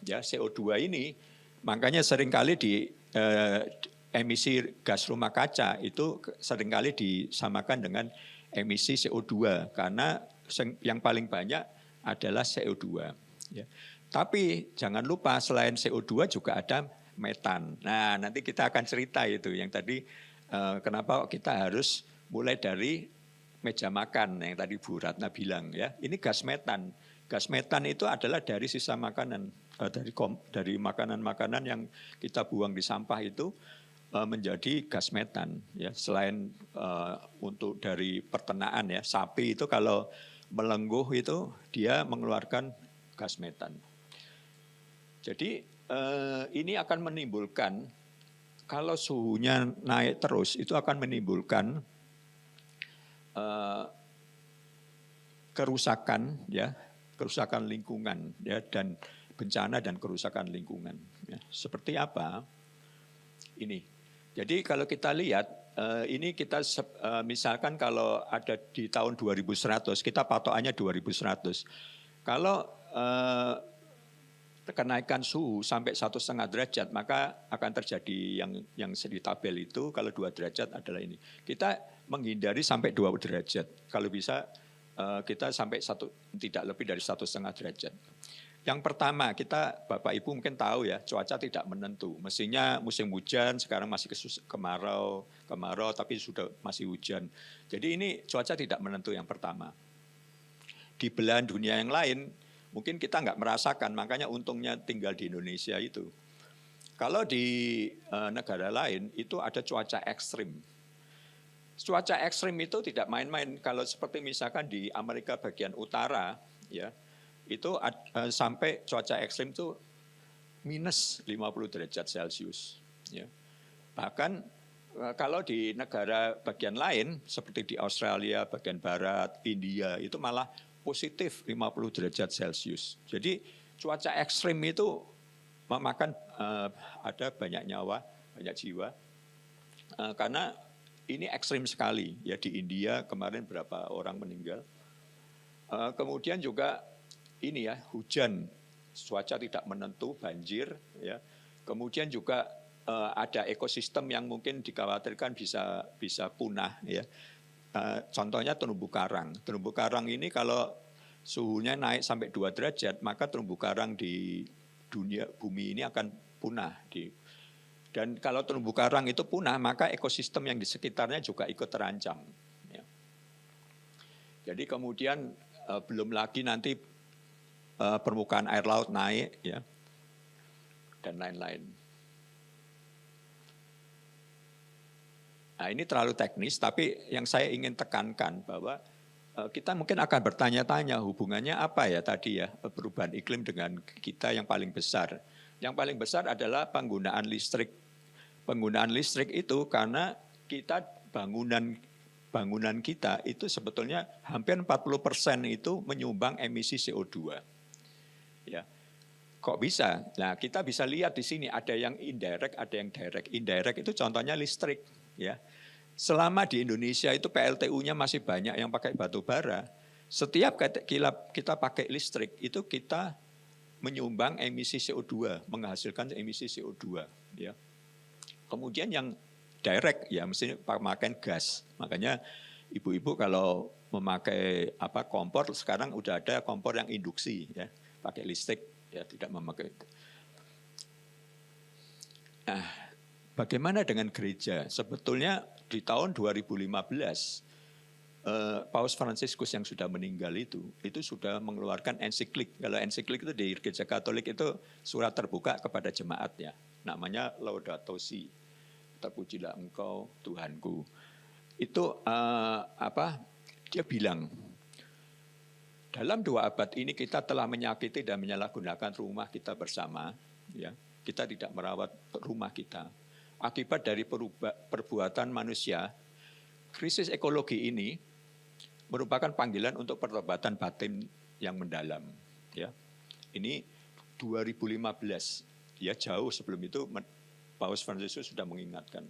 Ya, CO2 ini makanya seringkali di emisi gas rumah kaca itu seringkali disamakan dengan emisi CO2 karena yang paling banyak adalah CO2. Ya. Tapi jangan lupa selain CO2 juga ada metan. Nah nanti kita akan cerita itu yang tadi kenapa kita harus mulai dari meja makan yang tadi Bu Ratna bilang ya. Ini gas metan. Gas metan itu adalah dari sisa makanan, dari makanan-makanan yang kita buang di sampah itu menjadi gas metan. Ya. Selain untuk dari peternakan ya, sapi itu kalau melengguh itu dia mengeluarkan gas metan. Jadi ini akan menimbulkan, kalau suhunya naik terus itu akan menimbulkan kerusakan ya, kerusakan lingkungan ya, dan bencana dan kerusakan lingkungan. Ya. Seperti apa? Ini. Jadi kalau kita lihat ini kita misalkan kalau ada di tahun 2100 kita patokannya 2100. Kalau kenaikan suhu sampai 1,5 derajat maka akan terjadi yang di tabel itu. Kalau 2 derajat adalah ini. Kita menghindari sampai 2 derajat. Kalau bisa kita sampai tidak lebih dari 1,5 derajat. Yang pertama, kita Bapak Ibu mungkin tahu ya, cuaca tidak menentu. Mestinya musim hujan, sekarang masih kemarau, tapi sudah masih hujan. Jadi ini cuaca tidak menentu yang pertama. Di belahan dunia yang lain, mungkin kita nggak merasakan, makanya untungnya tinggal di Indonesia itu. Kalau di negara lain, itu ada cuaca ekstrim. Cuaca ekstrim itu tidak main-main. Kalau seperti misalkan di Amerika bagian utara, ya, itu sampai cuaca ekstrim itu minus 50 derajat Celcius. Ya. Bahkan kalau di negara bagian lain, seperti di Australia, bagian barat, India, itu malah positif 50 derajat Celcius. Jadi cuaca ekstrim itu memakan ada banyak nyawa, banyak jiwa. Karena ini ekstrim sekali. Ya di India kemarin berapa orang meninggal. Kemudian juga ini ya, hujan, cuaca tidak menentu, banjir, ya. Kemudian juga ada ekosistem yang mungkin dikhawatirkan bisa punah, ya. Contohnya terumbu karang. Terumbu karang ini kalau suhunya naik sampai 2 derajat, maka terumbu karang di dunia bumi ini akan punah. Dan kalau terumbu karang itu punah, maka ekosistem yang di sekitarnya juga ikut terancam. Ya. Jadi kemudian belum lagi nanti permukaan air laut naik, ya, dan lain-lain. Nah ini terlalu teknis, tapi yang saya ingin tekankan bahwa kita mungkin akan bertanya-tanya hubungannya apa ya tadi ya, perubahan iklim dengan kita yang paling besar. Yang paling besar adalah penggunaan listrik. Penggunaan listrik itu karena kita bangunan kita itu sebetulnya hampir 40% itu menyumbang emisi CO2. Ya. Kok bisa? Nah, kita bisa lihat di sini ada yang indirect, ada yang direct. Indirect itu contohnya listrik, ya. Selama di Indonesia itu PLTU-nya masih banyak yang pakai batu bara. Setiap kita pakai listrik itu kita menyumbang emisi CO2, menghasilkan emisi CO2, ya. Kemudian yang direct ya mesti memakai gas. Makanya ibu-ibu kalau memakai kompor sekarang udah ada kompor yang induksi ya, pakai listrik ya, tidak memakai. Nah, bagaimana dengan gereja? Sebetulnya di tahun 2015 Paus Fransiskus yang sudah meninggal itu sudah mengeluarkan ensiklik. Kalau ensiklik itu di Gereja Katolik itu surat terbuka kepada jemaat ya. Namanya Laudato Si. Terpujilah Engkau Tuhanku. Itu dia bilang dalam 2 abad ini kita telah menyakiti dan menyalahgunakan rumah kita bersama, ya. Kita tidak merawat rumah kita. Akibat dari perbuatan manusia, krisis ekologi ini merupakan panggilan untuk pertobatan batin yang mendalam. Ya, ini 2015. Ya jauh sebelum itu Paus Fransiskus sudah mengingatkan.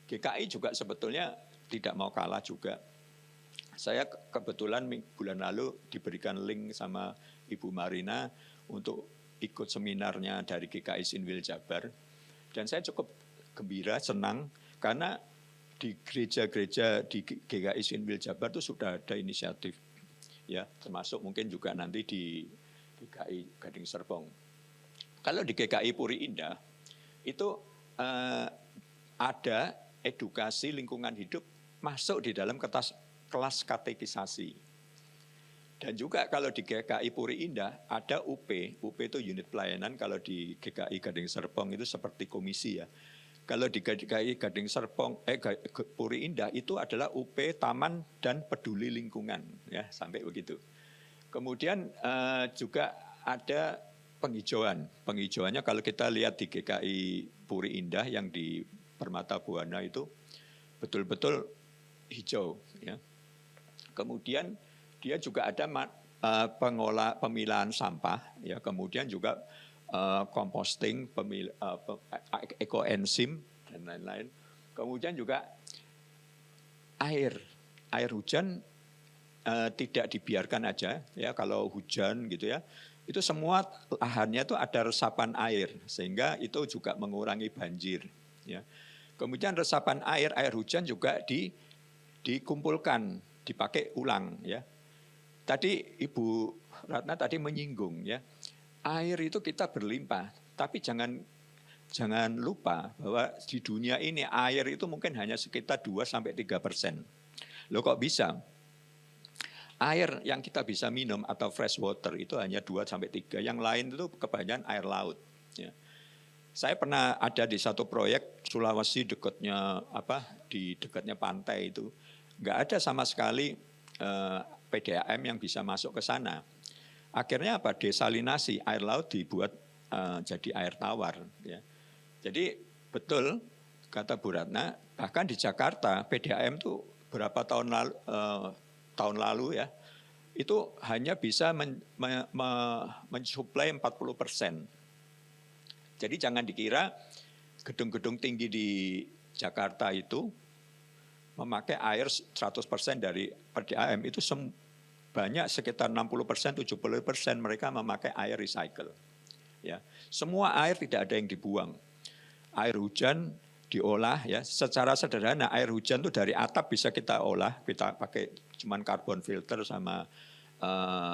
GKI juga sebetulnya tidak mau kalah juga. Saya kebetulan bulan lalu diberikan link sama Ibu Marina untuk ikut seminarnya dari GKI Sinwil Jabar. Dan saya cukup gembira, senang karena di gereja-gereja di GKI Sinwil Jabar itu sudah ada inisiatif, ya, termasuk mungkin juga nanti di GKI Gading Serpong. Kalau di GKI Puri Indah itu ada edukasi lingkungan hidup masuk di dalam kelas katekisasi. Dan juga kalau di GKI Puri Indah ada UP itu unit pelayanan. Kalau di GKI Gading Serpong itu seperti komisi ya. Kalau di GKI Gading Serpong, Puri Indah itu adalah UP Taman dan Peduli Lingkungan, ya sampai begitu. Kemudian juga ada penghijauan. Penghijauannya kalau kita lihat di GKI Puri Indah yang di Permata Buana itu betul-betul hijau, ya. Kemudian dia juga ada pemilahan sampah, ya. Kemudian juga composting, ekoenzim dan lain-lain. Kemudian juga air hujan tidak dibiarkan aja ya, kalau hujan gitu ya. Itu semua lahannya itu ada resapan air sehingga itu juga mengurangi banjir ya. Kemudian resapan air hujan juga dikumpulkan, dipakai ulang ya. Tadi Ibu Ratna tadi menyinggung ya. air itu kita berlimpah, tapi jangan lupa bahwa di dunia ini air itu mungkin hanya sekitar 2-3%. Loh kok bisa? Air yang kita bisa minum atau fresh water itu hanya 2-3, yang lain itu kebanyakan air laut. Ya. Saya pernah ada di satu proyek Sulawesi di dekatnya pantai itu, nggak ada sama sekali PDAM yang bisa masuk ke sana. Akhirnya apa? Desalinasi air laut dibuat jadi air tawar. Ya. Jadi betul kata Bu Ratna, bahkan di Jakarta PDAM itu berapa tahun lalu ya, itu hanya bisa mensuplai 40%. Jadi jangan dikira gedung-gedung tinggi di Jakarta itu memakai air 100% dari PDAM, itu banyak sekitar 60%, 70% mereka memakai air recycle. Ya, semua air tidak ada yang dibuang. Air hujan diolah ya, secara sederhana air hujan itu dari atap bisa kita olah, kita pakai cuman carbon filter sama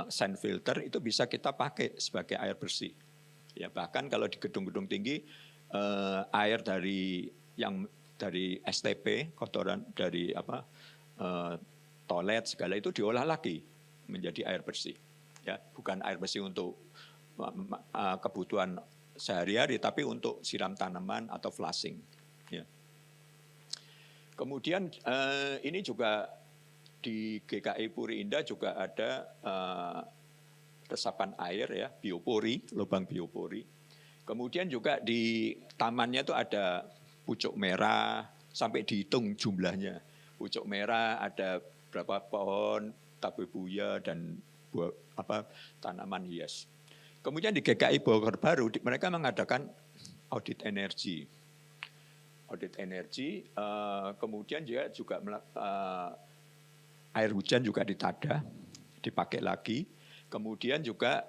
sand filter, itu bisa kita pakai sebagai air bersih. Ya, bahkan kalau di gedung-gedung tinggi air dari STP, kotoran dari toilet segala itu diolah lagi menjadi air bersih. Ya, bukan air bersih untuk kebutuhan sehari-hari, tapi untuk siram tanaman atau flushing. Ya. Kemudian ini juga di GKI Puri Indah juga ada resapan air ya, biopori, lubang biopori. Kemudian juga di tamannya itu ada pucuk merah, sampai dihitung jumlahnya. Pucuk merah ada berapa pohon, tabebuya dan tanaman hias. Kemudian di GKI Bogor Baru mereka mengadakan audit energi. Audit energi, kemudian juga air hujan juga ditada, dipakai lagi. Kemudian juga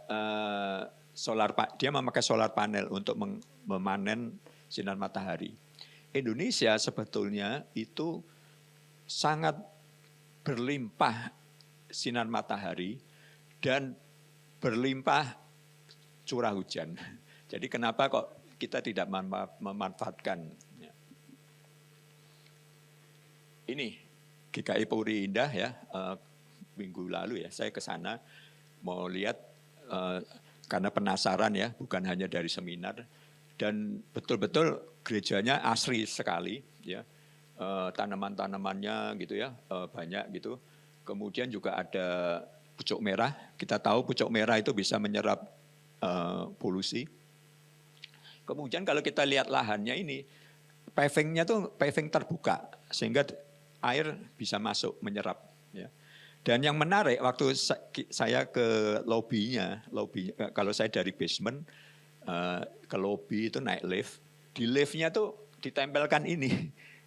dia memakai solar panel untuk memanen sinar matahari. Indonesia sebetulnya itu sangat berlimpah sinar matahari dan berlimpah curah hujan. Jadi kenapa kok kita tidak memanfaatkan? Ini GKI Puri Indah ya, minggu lalu ya saya ke sana mau lihat karena penasaran ya, bukan hanya dari seminar, dan betul-betul gerejanya asri sekali ya, tanaman-tanamannya gitu ya, banyak gitu. Kemudian juga ada pucuk merah, kita tahu pucuk merah itu bisa menyerap polusi. Kemudian kalau kita lihat lahannya ini, pavingnya tuh paving terbuka sehingga air bisa masuk menyerap ya. Dan yang menarik waktu saya ke lobby, kalau saya dari basement ke lobby itu naik lift, di liftnya tuh ditempelkan ini.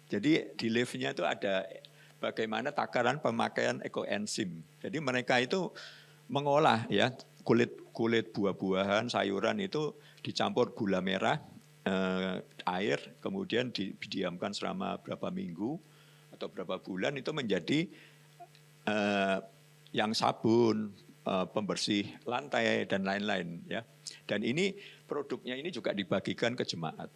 Jadi di liftnya tuh ada bagaimana takaran pemakaian ekoenzim. Jadi mereka itu mengolah ya kulit buah-buahan, sayuran itu dicampur gula merah, air, kemudian didiamkan selama berapa minggu atau berapa bulan itu menjadi yang sabun, pembersih lantai dan lain-lain ya. Dan ini produknya ini juga dibagikan ke jemaat.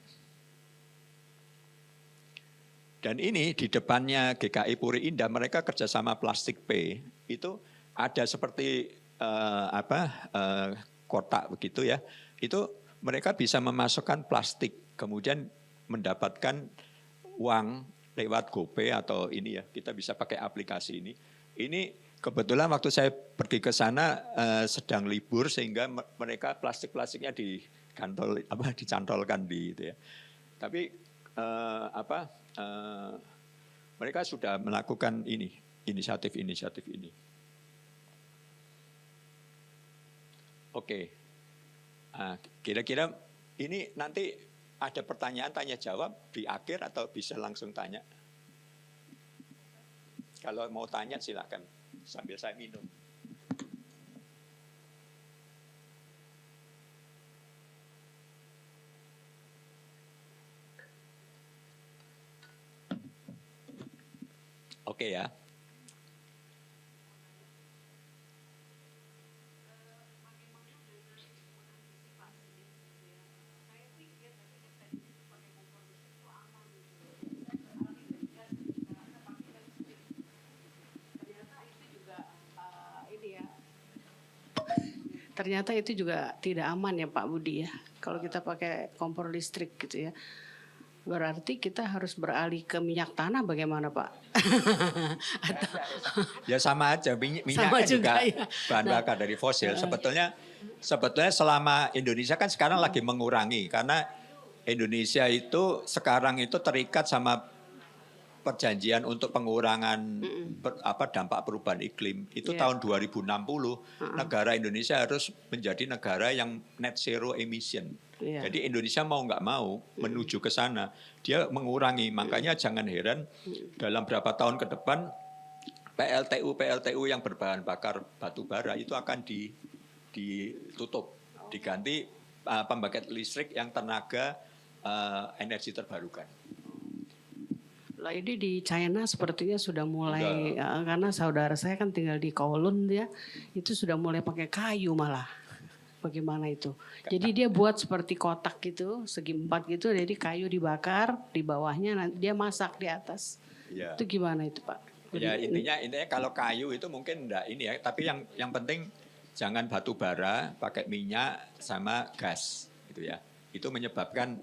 Dan ini di depannya GKI Puri Indah mereka kerjasama Plastik P, itu ada seperti kotak begitu ya. Itu mereka bisa memasukkan plastik, kemudian mendapatkan uang lewat GoPay atau ini ya, kita bisa pakai aplikasi ini. Ini kebetulan waktu saya pergi ke sana sedang libur sehingga mereka plastik-plastiknya dicantolkan di itu ya. Tapi mereka sudah melakukan inisiatif ini. Oke. Nah, kira-kira ini nanti ada pertanyaan tanya jawab di akhir atau bisa langsung tanya? Kalau mau tanya silakan sambil saya minum. Oke ya. ternyata itu juga tidak aman ya Pak Budi ya. Kalau kita pakai kompor listrik gitu ya. Berarti kita harus beralih ke minyak tanah bagaimana Pak? Atau Ya sama aja, minyak Sama kan juga juga, ya. bahan bakar dari fosil. Sebetulnya selama Indonesia kan sekarang lagi mengurangi karena Indonesia itu sekarang itu terikat sama perjanjian untuk pengurangan dampak perubahan iklim itu Yeah. tahun 2060 negara Indonesia harus menjadi negara yang net zero emission. Yeah. Jadi Indonesia mau nggak mau menuju ke sana, dia mengurangi. Makanya jangan heran dalam berapa tahun ke depan PLTU yang berbahan bakar batu bara itu akan ditutup, diganti pembangkit listrik yang tenaga energi terbarukan. Lah ini di China sepertinya sudah mulai karena saudara saya kan tinggal di Kowloon ya, itu sudah mulai pakai kayu malah. Bagaimana itu? Jadi dia buat seperti kotak gitu, segi 4 gitu, jadi kayu dibakar, di bawahnya dia masak di atas. Ya. Itu gimana itu Pak? Ya intinya kalau kayu itu mungkin enggak ini ya, tapi yang penting jangan batu bara, pakai minyak sama gas gitu ya. Itu menyebabkan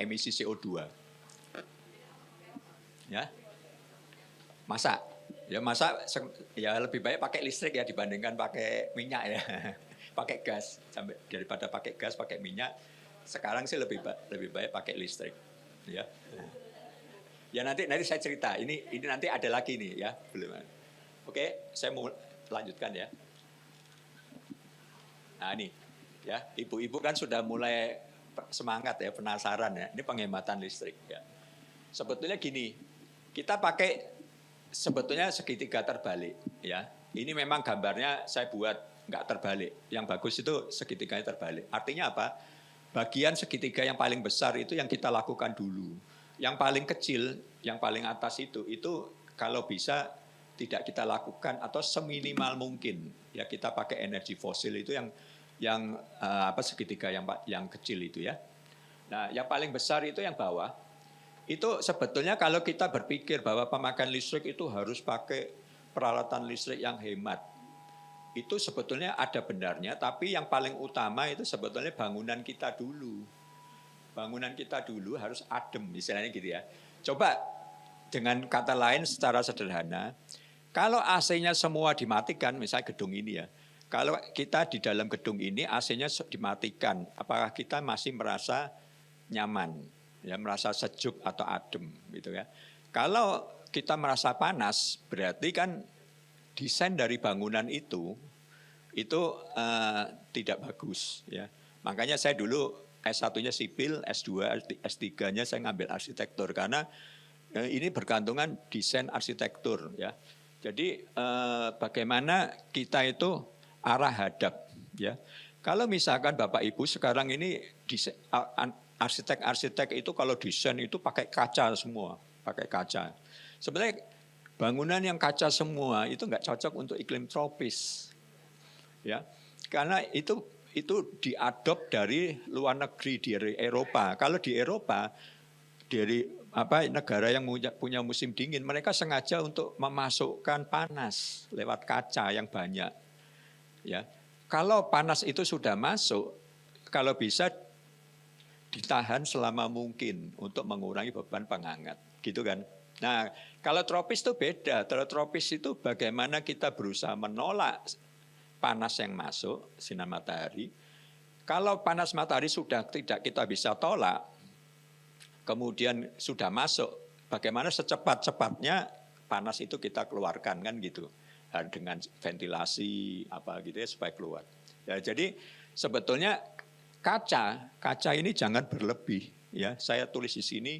emisi CO2. Ya. Masak ya lebih baik pakai listrik ya dibandingkan pakai minyak ya. Pakai gas daripada pakai gas, pakai minyak. Sekarang sih lebih baik pakai listrik ya. Ya nanti saya cerita. Ini nanti ada lagi nih ya, belum. Oke, saya mau lanjutkan ya. Nah ini ya, ibu-ibu kan sudah mulai semangat ya, penasaran ya. Ini penghematan listrik ya. Sebetulnya gini, kita pakai sebetulnya segitiga terbalik ya. Ini memang gambarnya saya buat nggak terbalik. Yang bagus itu segitiganya terbalik. Artinya apa? Bagian segitiga yang paling besar itu yang kita lakukan dulu. Yang paling kecil, yang paling atas itu kalau bisa tidak kita lakukan atau seminimal mungkin ya kita pakai energi fosil itu yang segitiga yang kecil itu ya. Nah, yang paling besar itu yang bawah. Itu sebetulnya kalau kita berpikir bahwa pemakaian listrik itu harus pakai peralatan listrik yang hemat. Itu sebetulnya ada benarnya, tapi yang paling utama itu sebetulnya bangunan kita dulu. Bangunan kita dulu harus adem, istilahnya gitu ya. Coba dengan kata lain secara sederhana, kalau AC-nya semua dimatikan, misalnya gedung ini ya, kalau kita di dalam gedung ini AC-nya dimatikan, apakah kita masih merasa nyaman, ya merasa sejuk atau adem, gitu ya? Kalau kita merasa panas, berarti kan desain dari bangunan itu tidak bagus, ya. Makanya saya dulu S1-nya sipil, S2, S3-nya saya ngambil arsitektur karena ini bergantungan desain arsitektur ya. Jadi bagaimana kita itu arah hadap ya. Kalau misalkan Bapak Ibu sekarang ini arsitek-arsitek itu kalau desain itu pakai kaca semua, pakai kaca. Sebenarnya bangunan yang kaca semua itu nggak cocok untuk iklim tropis. Ya. Karena itu diadop dari luar negeri, dari Eropa. Kalau di Eropa, dari negara yang punya musim dingin, mereka sengaja untuk memasukkan panas lewat kaca yang banyak. Ya, kalau panas itu sudah masuk, kalau bisa ditahan selama mungkin untuk mengurangi beban penghangat, gitu kan? Nah, kalau tropis itu beda. Kalau tropis itu bagaimana kita berusaha menolak panas yang masuk, sinar matahari. Kalau panas matahari sudah tidak kita bisa tolak, kemudian sudah masuk, bagaimana secepat-cepatnya panas itu kita keluarkan kan gitu. Dengan ventilasi apa gitu ya supaya keluar. Ya, jadi sebetulnya kaca ini jangan berlebih ya. Saya tulis di sini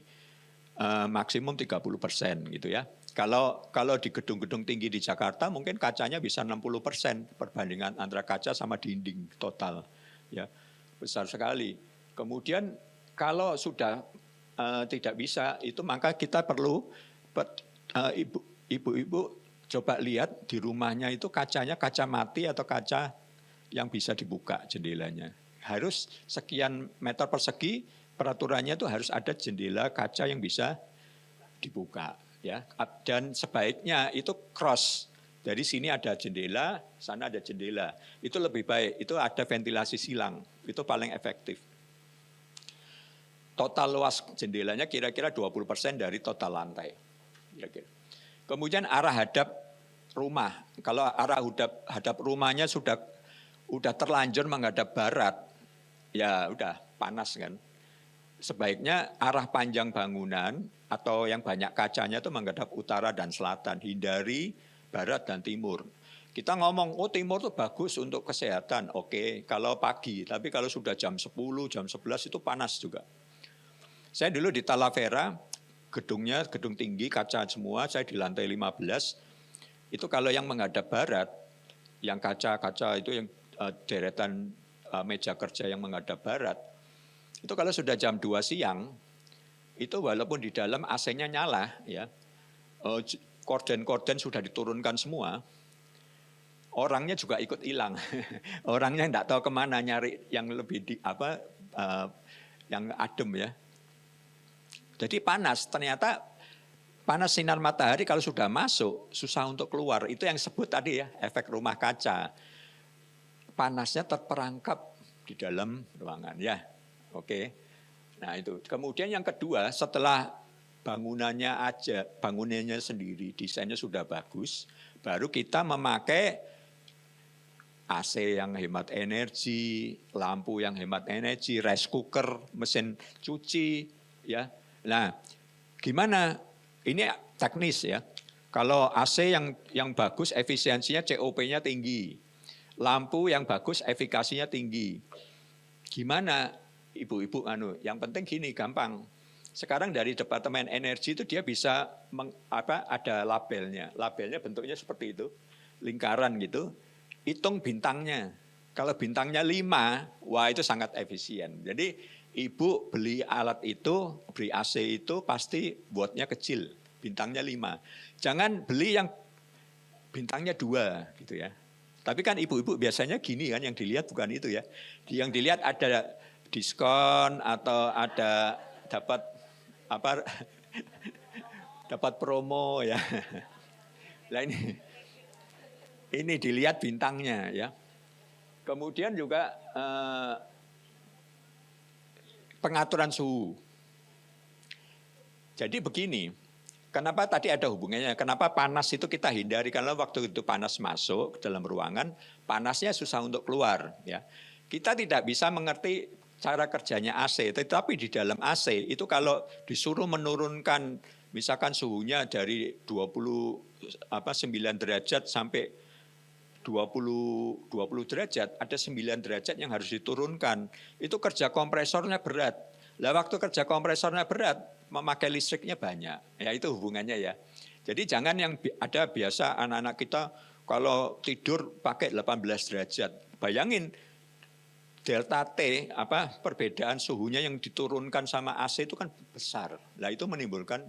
maksimum 30% gitu ya. Kalau di gedung-gedung tinggi di Jakarta mungkin kacanya bisa 60% perbandingan antara kaca sama dinding total. Ya, besar sekali. Kemudian kalau sudah tidak bisa itu maka kita perlu ibu-ibu coba lihat di rumahnya itu kacanya kaca mati atau kaca yang bisa dibuka jendelanya. Harus sekian meter persegi, peraturannya itu harus ada jendela kaca yang bisa dibuka. Ya, dan sebaiknya itu cross Dari sini ada jendela, sana ada jendela. Itu lebih baik, itu ada ventilasi silang, itu paling efektif. Total luas jendelanya kira-kira 20% dari total lantai. Kira-kira. Kemudian arah hadap rumah. Kalau arah hadap rumahnya sudah terlanjur menghadap barat, ya udah panas kan. Sebaiknya arah panjang bangunan atau yang banyak kacanya itu menghadap utara dan selatan, hindari barat dan timur. Kita ngomong, oh timur itu bagus untuk kesehatan, oke, kalau pagi, tapi kalau sudah jam 10, jam 11 itu panas juga. Saya dulu di Talavera, gedungnya gedung tinggi, kaca semua, saya di lantai 15, itu kalau yang menghadap barat, yang kaca-kaca itu yang deretan meja kerja yang menghadap barat, itu kalau sudah jam 2 siang, itu walaupun di dalam AC-nya nyala, ya, korden-korden sudah diturunkan semua, orangnya juga ikut hilang. Orangnya tidak tahu kemana nyari yang lebih yang adem ya. Jadi panas, ternyata panas sinar matahari kalau sudah masuk susah untuk keluar. Itu yang sebut tadi ya, efek rumah kaca. Panasnya terperangkap di dalam ruangan ya. Oke. Nah itu. Kemudian yang kedua, setelah bangunannya sendiri, desainnya sudah bagus, baru kita memakai AC yang hemat energi, lampu yang hemat energi, rice cooker, mesin cuci, ya. Nah, gimana? Ini teknis ya. Kalau AC yang bagus, efisiensinya COP-nya tinggi, lampu yang bagus, efikasinya tinggi. Gimana, ibu-ibu? Yang penting gini, gampang. Sekarang dari Departemen Energi itu dia bisa ada labelnya. Labelnya bentuknya seperti itu, lingkaran gitu. Hitung bintangnya. Kalau bintangnya 5, wah itu sangat efisien. Jadi ibu beli alat itu, beli AC itu pasti buatnya kecil, bintangnya 5. Jangan beli yang bintangnya 2 gitu ya. Tapi kan ibu-ibu biasanya gini kan, yang dilihat bukan itu ya. Yang dilihat ada diskon atau ada dapat promo ya. Nah ini dilihat bintangnya ya. Kemudian juga pengaturan suhu. Jadi begini, kenapa tadi ada hubungannya? Kenapa panas itu kita hindari? Karena waktu itu panas masuk ke dalam ruangan, panasnya susah untuk keluar ya. Kita tidak bisa mengerti cara kerjanya AC, tetapi di dalam AC itu kalau disuruh menurunkan misalkan suhunya dari 9 derajat sampai 20 derajat, ada 9 derajat yang harus diturunkan. Itu kerja kompresornya berat. Lah waktu kerja kompresornya berat, memakai listriknya banyak. Ya itu hubungannya ya. Jadi jangan yang ada biasa anak-anak kita kalau tidur pakai 18 derajat. Bayangin delta T, perbedaan suhunya yang diturunkan sama AC itu kan besar. Nah itu menimbulkan,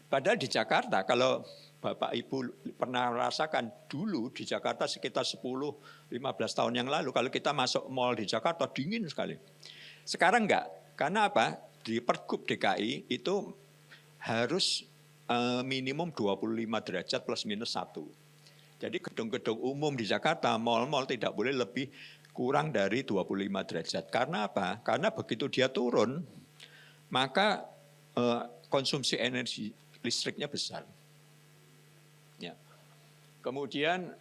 padahal di Jakarta kalau Bapak Ibu pernah rasakan dulu di Jakarta sekitar 10-15 tahun yang lalu, kalau kita masuk mal di Jakarta dingin sekali. Sekarang enggak, karena apa? Di Pergub DKI itu harus minimum 25 derajat plus minus 1. Jadi gedung-gedung umum di Jakarta, mal-mal tidak boleh lebih kurang dari 25 derajat. Karena apa? Karena begitu dia turun, maka konsumsi energi listriknya besar. Ya. Kemudian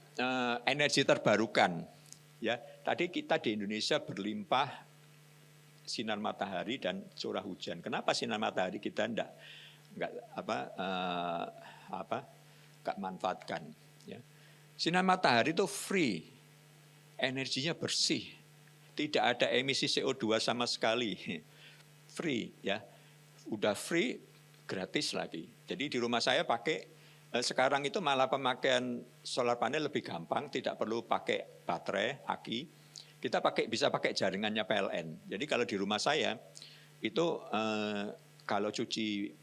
energi terbarukan. Ya, tadi kita di Indonesia berlimpah sinar matahari dan curah hujan. Kenapa sinar matahari kita enggak manfaatkan? Ya. Sinar matahari itu free. Energinya bersih, tidak ada emisi CO2 sama sekali, free ya, udah free, gratis lagi. Jadi di rumah saya pakai, sekarang itu malah pemakaian solar panel lebih gampang, tidak perlu pakai baterai, aki, kita bisa pakai jaringannya PLN. Jadi kalau di rumah saya itu kalau cuci,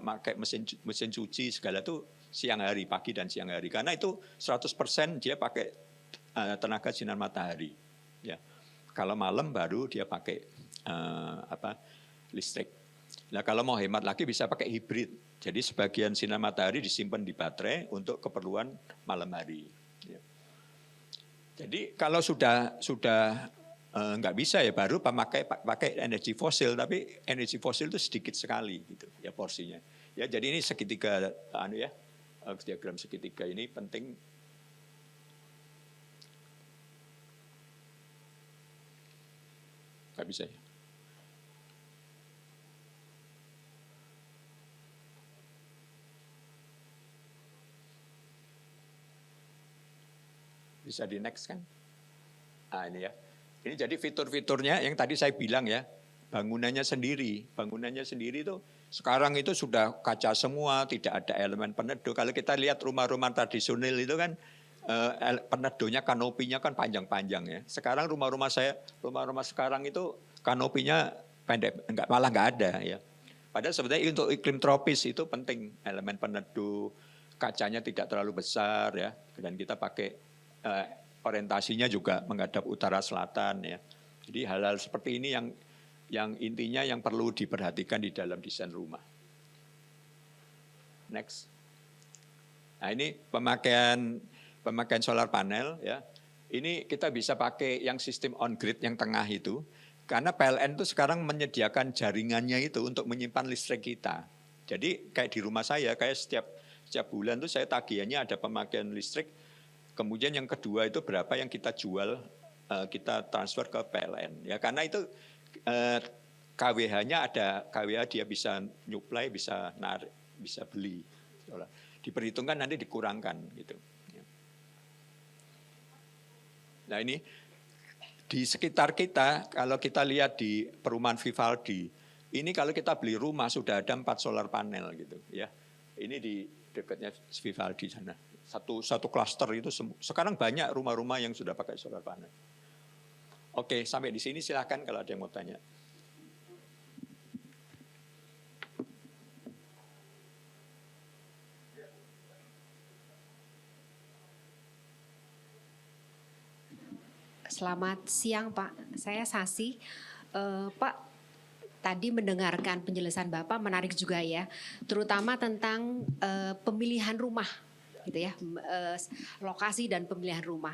pakai mesin cuci segala itu siang hari, pagi dan siang hari, karena itu 100% dia pakai tenaga sinar matahari. Ya. Kalau malam baru dia pakai listrik. Nah kalau mau hemat lagi bisa pakai hibrid. Jadi sebagian sinar matahari disimpan di baterai untuk keperluan malam hari. Ya. Jadi kalau sudah nggak bisa ya baru pakai energi fosil, tapi energi fosil itu sedikit sekali gitu ya porsinya. Ya jadi ini segitiga diagram segitiga ini penting. Nggak bisa ya. Bisa di next kan? Nah ini ya. Ini jadi fitur-fiturnya yang tadi saya bilang ya, bangunannya sendiri itu sekarang itu sudah kaca semua, tidak ada elemen peneduh. Kalau kita lihat rumah-rumah tradisional itu kan peneduhnya, kanopinya kan panjang-panjang ya. Sekarang rumah-rumah sekarang itu kanopinya pendek, malah nggak ada ya. Padahal sebenarnya untuk iklim tropis itu penting elemen peneduh, kacanya tidak terlalu besar ya, dan kita pakai orientasinya juga menghadap utara selatan ya. Jadi hal-hal seperti ini yang intinya yang perlu diperhatikan di dalam desain rumah. Next. Nah ini pemakaian solar panel ya. Ini kita bisa pakai yang sistem on grid yang tengah itu, karena PLN itu sekarang menyediakan jaringannya itu untuk menyimpan listrik kita. Jadi kayak di rumah saya, kayak setiap bulan tuh saya tagihannya ada pemakaian listrik. Kemudian yang kedua itu berapa yang kita jual, kita transfer ke PLN. Ya karena itu KWH-nya ada, KWH dia bisa nyuplai, bisa narik, bisa beli. Diperhitungkan nanti dikurangkan gitu. Nah ini di sekitar kita, kalau kita lihat di perumahan Vivaldi, ini kalau kita beli rumah sudah ada 4 solar panel gitu ya. Ini di dekatnya Vivaldi sana. Satu klaster itu sekarang banyak rumah-rumah yang sudah pakai solar panel. Oke, sampai di sini silakan kalau ada yang mau tanya. Selamat siang Pak, saya Sasi. Pak, tadi mendengarkan penjelasan Bapak menarik juga ya, terutama tentang pemilihan rumah. Gitu ya, lokasi dan pemilihan rumah.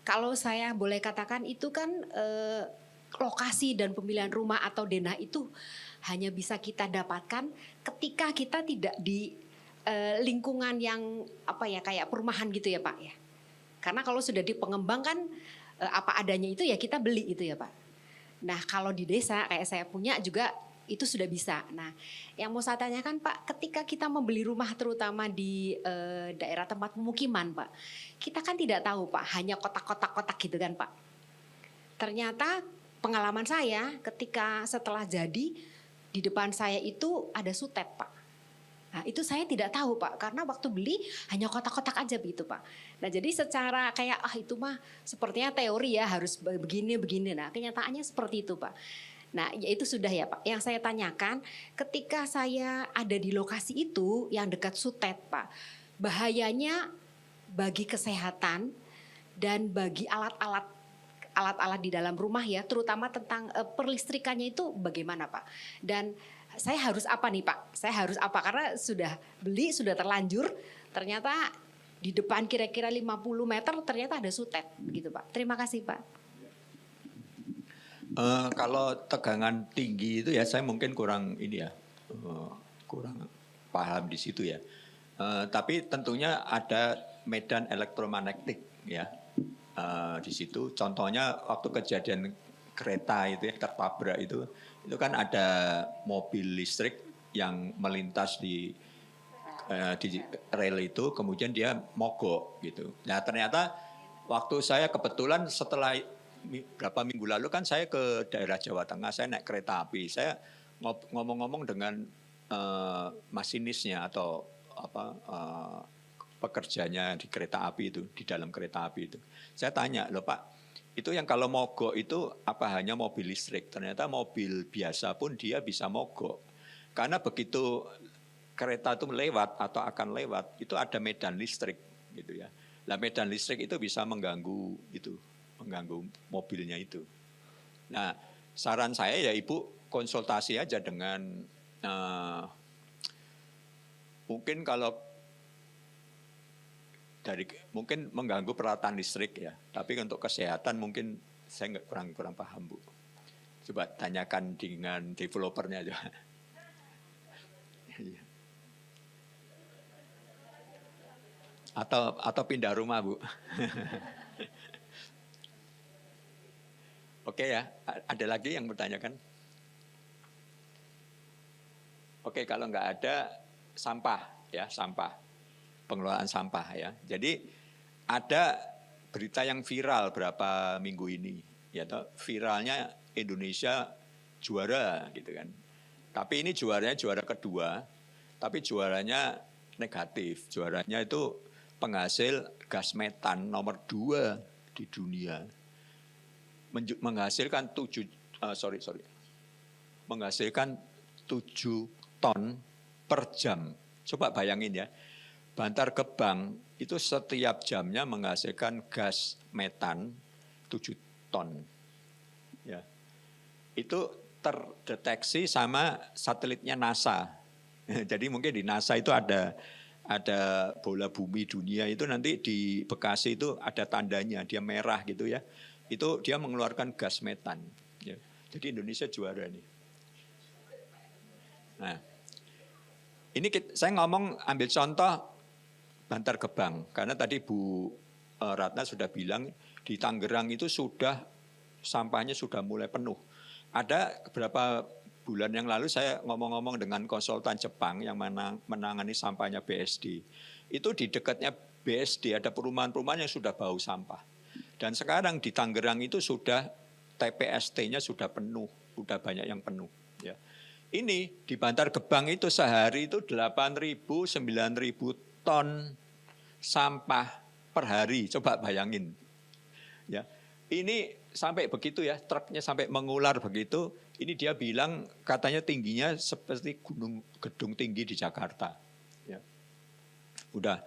Kalau saya boleh katakan itu kan lokasi dan pemilihan rumah atau denah itu hanya bisa kita dapatkan ketika kita tidak di lingkungan yang kayak perumahan gitu ya Pak ya. Karena kalau sudah di pengembang kan apa adanya itu ya kita beli itu ya Pak. Nah kalau di desa kayak saya punya juga itu sudah bisa. Nah, yang mau saya tanyakan Pak, ketika kita membeli rumah terutama di daerah tempat pemukiman Pak, kita kan tidak tahu Pak, hanya kotak-kotak gitu kan Pak. Ternyata pengalaman saya ketika setelah jadi, di depan saya itu ada sutet Pak. Nah itu saya tidak tahu Pak, karena waktu beli hanya kotak-kotak aja begitu Pak. Nah jadi secara kayak itu mah sepertinya teori ya harus begini. Nah kenyataannya seperti itu Pak. Nah, ya itu sudah ya Pak. Yang saya tanyakan, ketika saya ada di lokasi itu yang dekat sutet Pak, bahayanya bagi kesehatan dan bagi alat-alat di dalam rumah ya, terutama tentang perlistrikannya itu bagaimana Pak? Dan saya harus apa nih Pak? Saya harus apa? Karena sudah beli, sudah terlanjur, ternyata di depan kira-kira 50 meter ternyata ada sutet gitu Pak. Terima kasih Pak. Kalau tegangan tinggi itu ya saya mungkin kurang kurang paham di situ ya. Tapi tentunya ada medan elektromagnetik ya di situ. Contohnya waktu kejadian kereta itu ya tertabrak itu kan ada mobil listrik yang melintas di rel itu, kemudian dia mogok gitu. Nah ternyata waktu saya kebetulan setelah berapa minggu lalu kan saya ke daerah Jawa Tengah, saya naik kereta api, saya ngomong-ngomong dengan masinisnya atau pekerjanya di kereta api itu, di dalam kereta api itu. Saya tanya, loh Pak, itu yang kalau mogok itu apa hanya mobil listrik? Ternyata mobil biasa pun dia bisa mogok. Karena begitu kereta itu lewat atau akan lewat, itu ada medan listrik gitu ya. Nah medan listrik itu bisa mengganggu mobilnya itu. Nah saran saya ya Ibu konsultasi aja dengan mungkin kalau mungkin mengganggu peralatan listrik ya, tapi untuk kesehatan mungkin saya kurang paham Bu. Coba tanyakan dengan developernya aja. Atau pindah rumah Bu. Oke ya, ada lagi yang bertanyakan? Oke, kalau nggak ada sampah ya, sampah, pengelolaan sampah ya. Jadi ada berita yang viral berapa minggu ini, ya toh, viralnya Indonesia juara gitu kan. Tapi ini juaranya juara kedua, tapi juaranya negatif. Juaranya itu penghasil gas metan nomor 2 di dunia. Menghasilkan 7 ton per jam. Coba bayangin ya, Bantar Gebang itu setiap jamnya menghasilkan gas metan 7 ton. Ya. Itu terdeteksi sama satelitnya NASA. Jadi mungkin di NASA itu ada bola bumi dunia itu nanti di Bekasi itu ada tandanya, dia merah gitu ya. Itu dia mengeluarkan gas metan. Ya. Jadi Indonesia juara nih. Nah, ini saya ambil contoh Bantar Gebang. Karena tadi Bu Ratna sudah bilang di Tangerang itu sampahnya sudah mulai penuh. Ada beberapa bulan yang lalu saya ngomong-ngomong dengan konsultan Jepang yang menangani sampahnya BSD. Itu di dekatnya BSD ada perumahan-perumahan yang sudah bau sampah. Dan sekarang di Tangerang itu sudah TPST-nya sudah penuh, sudah banyak yang penuh. Ya. Ini di Bantar Gebang itu sehari itu 8.000, 9.000 ton sampah per hari. Coba bayangin. Ya. Ini sampai begitu ya, truknya sampai mengular begitu. Ini dia bilang katanya tingginya seperti gedung tinggi di Jakarta. Ya. Udah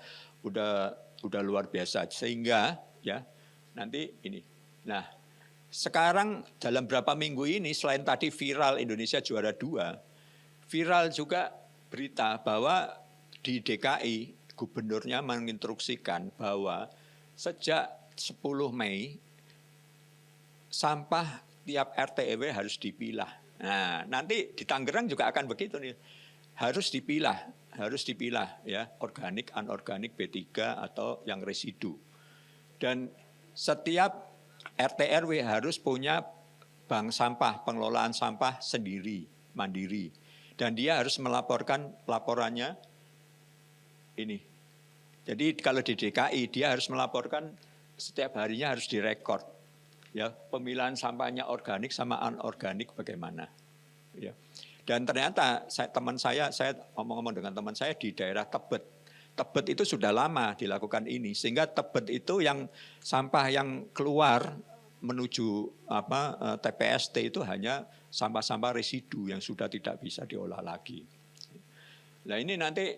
luar biasa. Sehingga ya nanti ini. Nah, sekarang dalam berapa minggu ini selain tadi viral Indonesia juara 2, viral juga berita bahwa di DKI gubernurnya menginstruksikan bahwa sejak 10 Mei sampah tiap RT RW harus dipilah. Nah, nanti di Tangerang juga akan begitu nih. Harus dipilah ya, organik, anorganik, B3 atau yang residu. Dan setiap RT RW harus punya bank sampah, pengelolaan sampah sendiri, mandiri. Dan dia harus melaporkan laporannya ini. Jadi kalau di DKI dia harus melaporkan setiap harinya harus direkod. Ya, pemilahan sampahnya organik sama anorganik bagaimana. Ya. Dan ternyata saya ngomong-ngomong dengan teman saya di daerah Tebet. Tebet itu sudah lama dilakukan ini, sehingga Tebet itu yang sampah yang keluar menuju TPST itu hanya sampah-sampah residu yang sudah tidak bisa diolah lagi. Nah ini nanti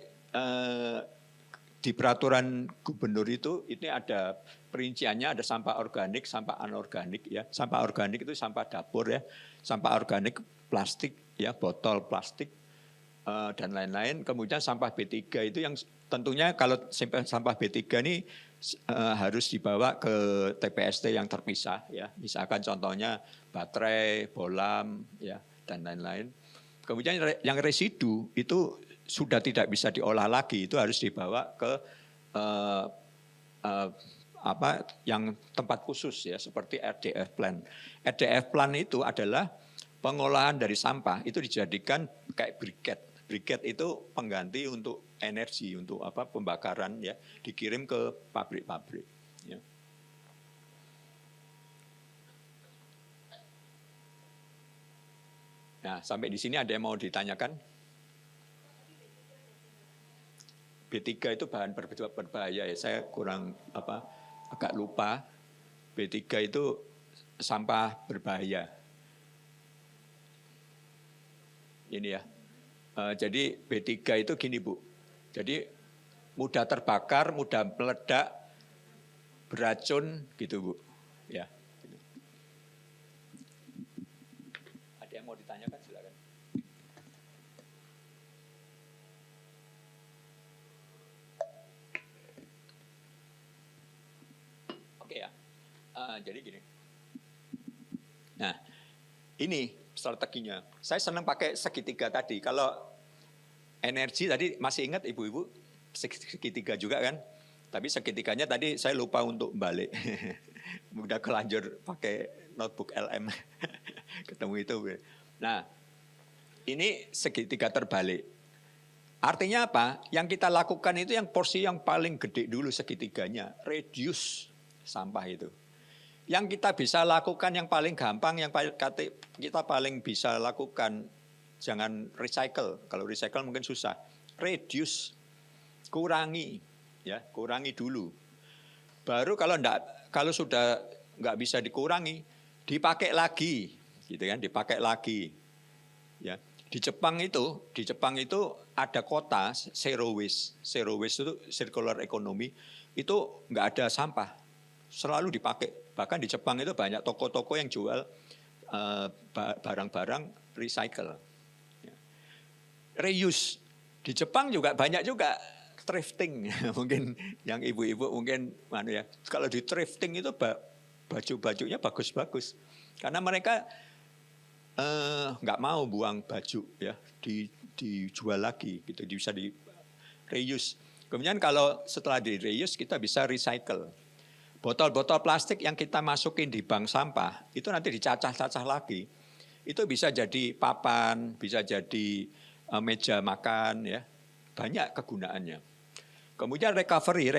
di peraturan gubernur itu ini ada perinciannya, ada sampah organik, sampah anorganik ya. Sampah organik itu sampah dapur ya, sampah organik plastik ya, botol plastik dan lain-lain. Kemudian sampah B3 itu yang tentunya kalau sampah B3 ini harus dibawa ke TPST yang terpisah ya. Misalkan contohnya baterai, bolam ya dan lain-lain. Kemudian yang residu itu sudah tidak bisa diolah lagi, itu harus dibawa ke yang tempat khusus ya, seperti RDF plant. RDF plant itu adalah pengolahan dari sampah itu dijadikan kayak briket. Briket itu pengganti untuk energi, untuk pembakaran ya, dikirim ke pabrik-pabrik. Ya. Nah, sampai di sini ada yang mau ditanyakan? B3 itu bahan berbahaya ya, saya kurang agak lupa. B3 itu sampah berbahaya. Ini ya. Jadi B3 itu gini Bu. Jadi mudah terbakar, mudah meledak, beracun gitu Bu. Ya. Ada yang mau ditanyakan silakan. Jadi gini. Nah, ini strateginya. Saya senang pakai segitiga tadi. Kalau energi tadi masih ingat ibu-ibu segitiga juga kan? Tapi segitiganya tadi saya lupa untuk balik. Udah kelanjur pakai notebook LM. Ketemu itu. Nah, ini segitiga terbalik. Artinya apa? Yang kita lakukan itu yang porsi yang paling gede dulu segitiganya. Reduce sampah itu. Yang kita bisa lakukan yang paling gampang, yang kita paling bisa lakukan, jangan recycle. Kalau recycle mungkin susah. Reduce, kurangi, ya, kurangi dulu. Baru kalau sudah nggak bisa dikurangi, dipakai lagi, gitu kan? Dipakai lagi, ya. Di Jepang itu ada kota zero waste. Zero waste itu circular economy. Itu nggak ada sampah, selalu dipakai. Bahkan di Jepang itu banyak toko-toko yang jual barang-barang recycle. Reuse. Di Jepang juga banyak juga thrifting. Mungkin yang ibu-ibu mungkin ya. Kalau di thrifting itu baju-bajunya bagus-bagus. Karena mereka nggak mau buang baju ya, dijual lagi gitu, bisa di reuse. Kemudian kalau setelah di reuse kita bisa recycle. Botol-botol plastik yang kita masukin di bank sampah, itu nanti dicacah-cacah lagi. Itu bisa jadi papan, bisa jadi meja makan, ya, banyak kegunaannya. Kemudian recovery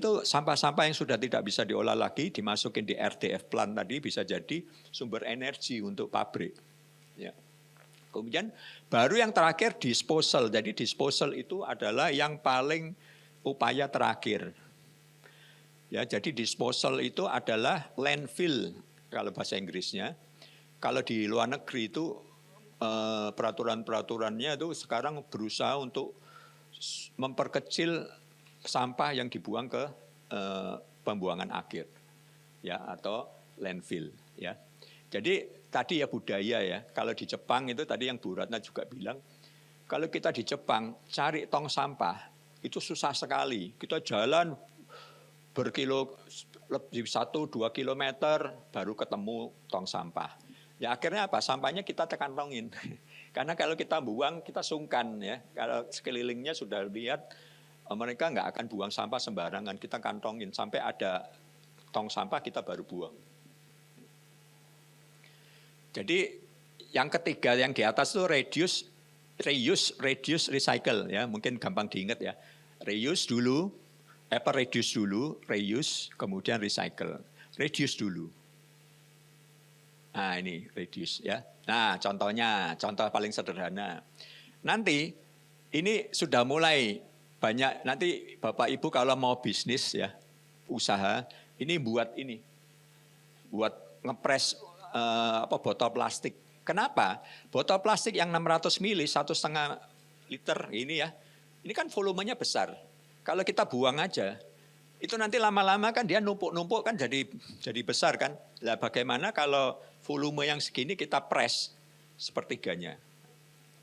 itu sampah-sampah yang sudah tidak bisa diolah lagi, dimasukin di RDF plant tadi, bisa jadi sumber energi untuk pabrik. Ya. Kemudian baru yang terakhir disposal. Jadi disposal itu adalah yang paling upaya terakhir. Ya, jadi disposal itu adalah landfill kalau bahasa Inggrisnya. Kalau di luar negeri itu peraturan-peraturannya itu sekarang berusaha untuk memperkecil sampah yang dibuang ke pembuangan akhir, ya, atau landfill, ya. Jadi tadi ya budaya ya. Kalau di Jepang itu tadi yang Bu Ratna juga bilang, kalau kita di Jepang cari tong sampah itu susah sekali. Kita jalan berkilo lebih 1-2 kilometer baru ketemu tong sampah. Ya akhirnya apa? Sampahnya kita kantongin. Karena kalau kita buang kita sungkan ya. Kalau sekelilingnya sudah lihat mereka nggak akan buang sampah sembarangan. Kita kantongin sampai ada tong sampah kita baru buang. Jadi yang ketiga yang di atas itu reuse, recycle ya. Mungkin gampang diingat ya. Reuse dulu, reuse, kemudian recycle. Reduce dulu. Nah ini reduce ya. Nah contoh paling sederhana. Nanti ini sudah mulai banyak, nanti Bapak Ibu kalau mau bisnis ya, usaha, ini buat ngepres botol plastik. Kenapa? Botol plastik yang 600 mili, 1,5 liter ini ya, ini kan volumenya besar. Kalau kita buang aja, itu nanti lama-lama kan dia numpuk-numpuk kan jadi besar kan. Lah bagaimana kalau volume yang segini kita press sepertiganya?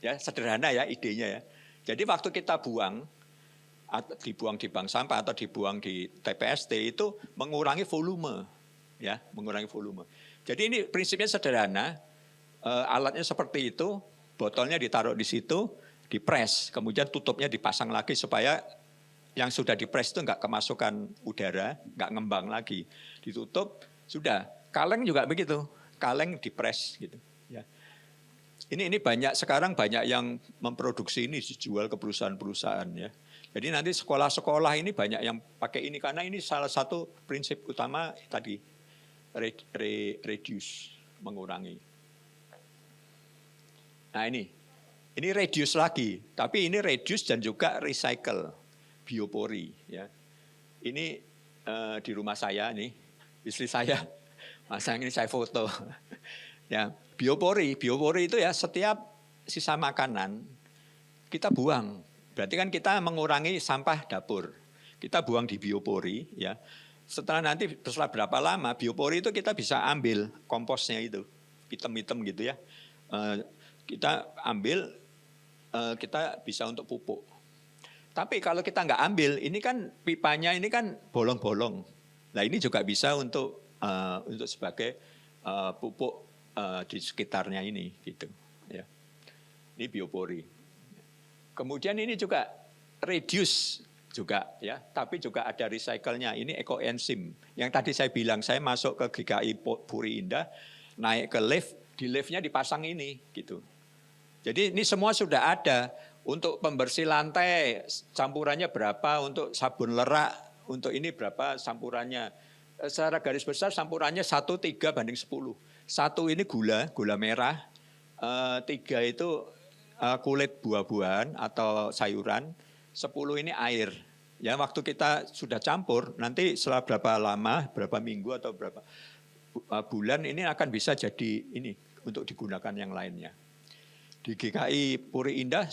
Ya sederhana ya idenya ya. Jadi waktu kita dibuang di bank sampah atau dibuang di TPST itu mengurangi volume, ya, mengurangi volume. Jadi ini prinsipnya sederhana, alatnya seperti itu, botolnya ditaruh di situ, dipres, kemudian tutupnya dipasang lagi supaya yang sudah dipres itu nggak kemasukan udara, nggak ngembang lagi, ditutup, sudah. Kaleng juga begitu, kaleng dipres gitu. Ya. Ini sekarang banyak yang memproduksi ini dijual ke perusahaan-perusahaan ya. Jadi nanti sekolah-sekolah ini banyak yang pakai ini karena ini salah satu prinsip utama tadi. Reduce, mengurangi. Nah ini reduce lagi, tapi ini reduce dan juga recycle, biopori. Ya. Ini di rumah saya nih, istri saya, masa ini saya foto. Ya, biopori itu ya setiap sisa makanan kita buang. Berarti kan kita mengurangi sampah dapur. Kita buang di biopori, ya. Setelah berapa lama biopori itu kita bisa ambil komposnya itu hitam-hitam gitu ya, kita ambil, kita bisa untuk pupuk. Tapi kalau kita nggak ambil, ini kan pipanya ini kan bolong-bolong. Nah ini juga bisa untuk untuk sebagai pupuk di sekitarnya ini gitu ya. Ini biopori. Kemudian ini juga reduce juga ya, tapi juga ada recycle-nya. Ini ekoenzim. Yang tadi saya bilang, saya masuk ke GKI Puri Indah, naik ke lift, di liftnya dipasang ini gitu. Jadi ini semua sudah ada. Untuk pembersih lantai campurannya berapa, untuk sabun lerak, untuk ini berapa campurannya. Secara garis besar campurannya 1:3:10. 1 ini gula merah, 3 itu kulit buah-buahan atau sayuran, 10 ini air. Ya, waktu kita sudah campur, nanti setelah berapa lama, berapa minggu atau berapa bulan ini akan bisa jadi ini untuk digunakan yang lainnya. Di GKI Puri Indah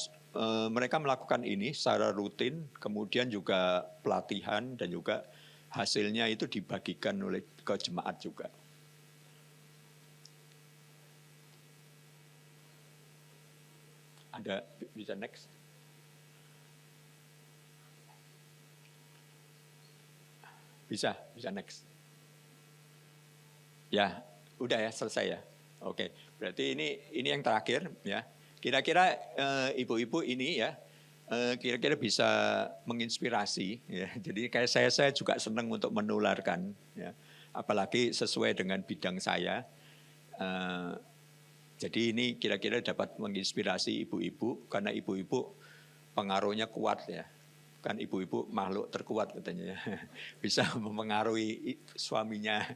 mereka melakukan ini secara rutin, kemudian juga pelatihan dan juga hasilnya itu dibagikan oleh ke jemaat juga. Ada bisa next? Bisa next. Ya, udah ya, selesai ya. Oke, berarti ini yang terakhir ya. Kira-kira ibu-ibu ini ya, kira-kira bisa menginspirasi ya. Jadi kayak saya juga senang untuk menularkan ya. Apalagi sesuai dengan bidang saya. Jadi ini kira-kira dapat menginspirasi ibu-ibu, karena ibu-ibu pengaruhnya kuat ya. Kan ibu-ibu makhluk terkuat katanya. Bisa mempengaruhi suaminya,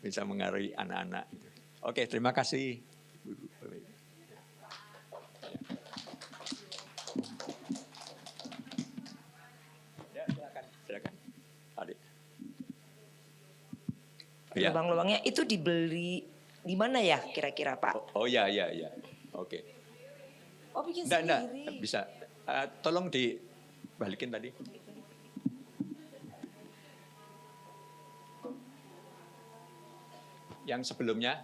bisa mengaruhi anak-anak. Oke, terima kasih. Ya, silakan. Adik. Ya. Lubang-lubangnya itu dibeli di mana ya kira-kira Pak? Oh ya. Oke. Oh bikin Enggak, sendiri. bisa. Tolong dibalikin tadi. Yang sebelumnya.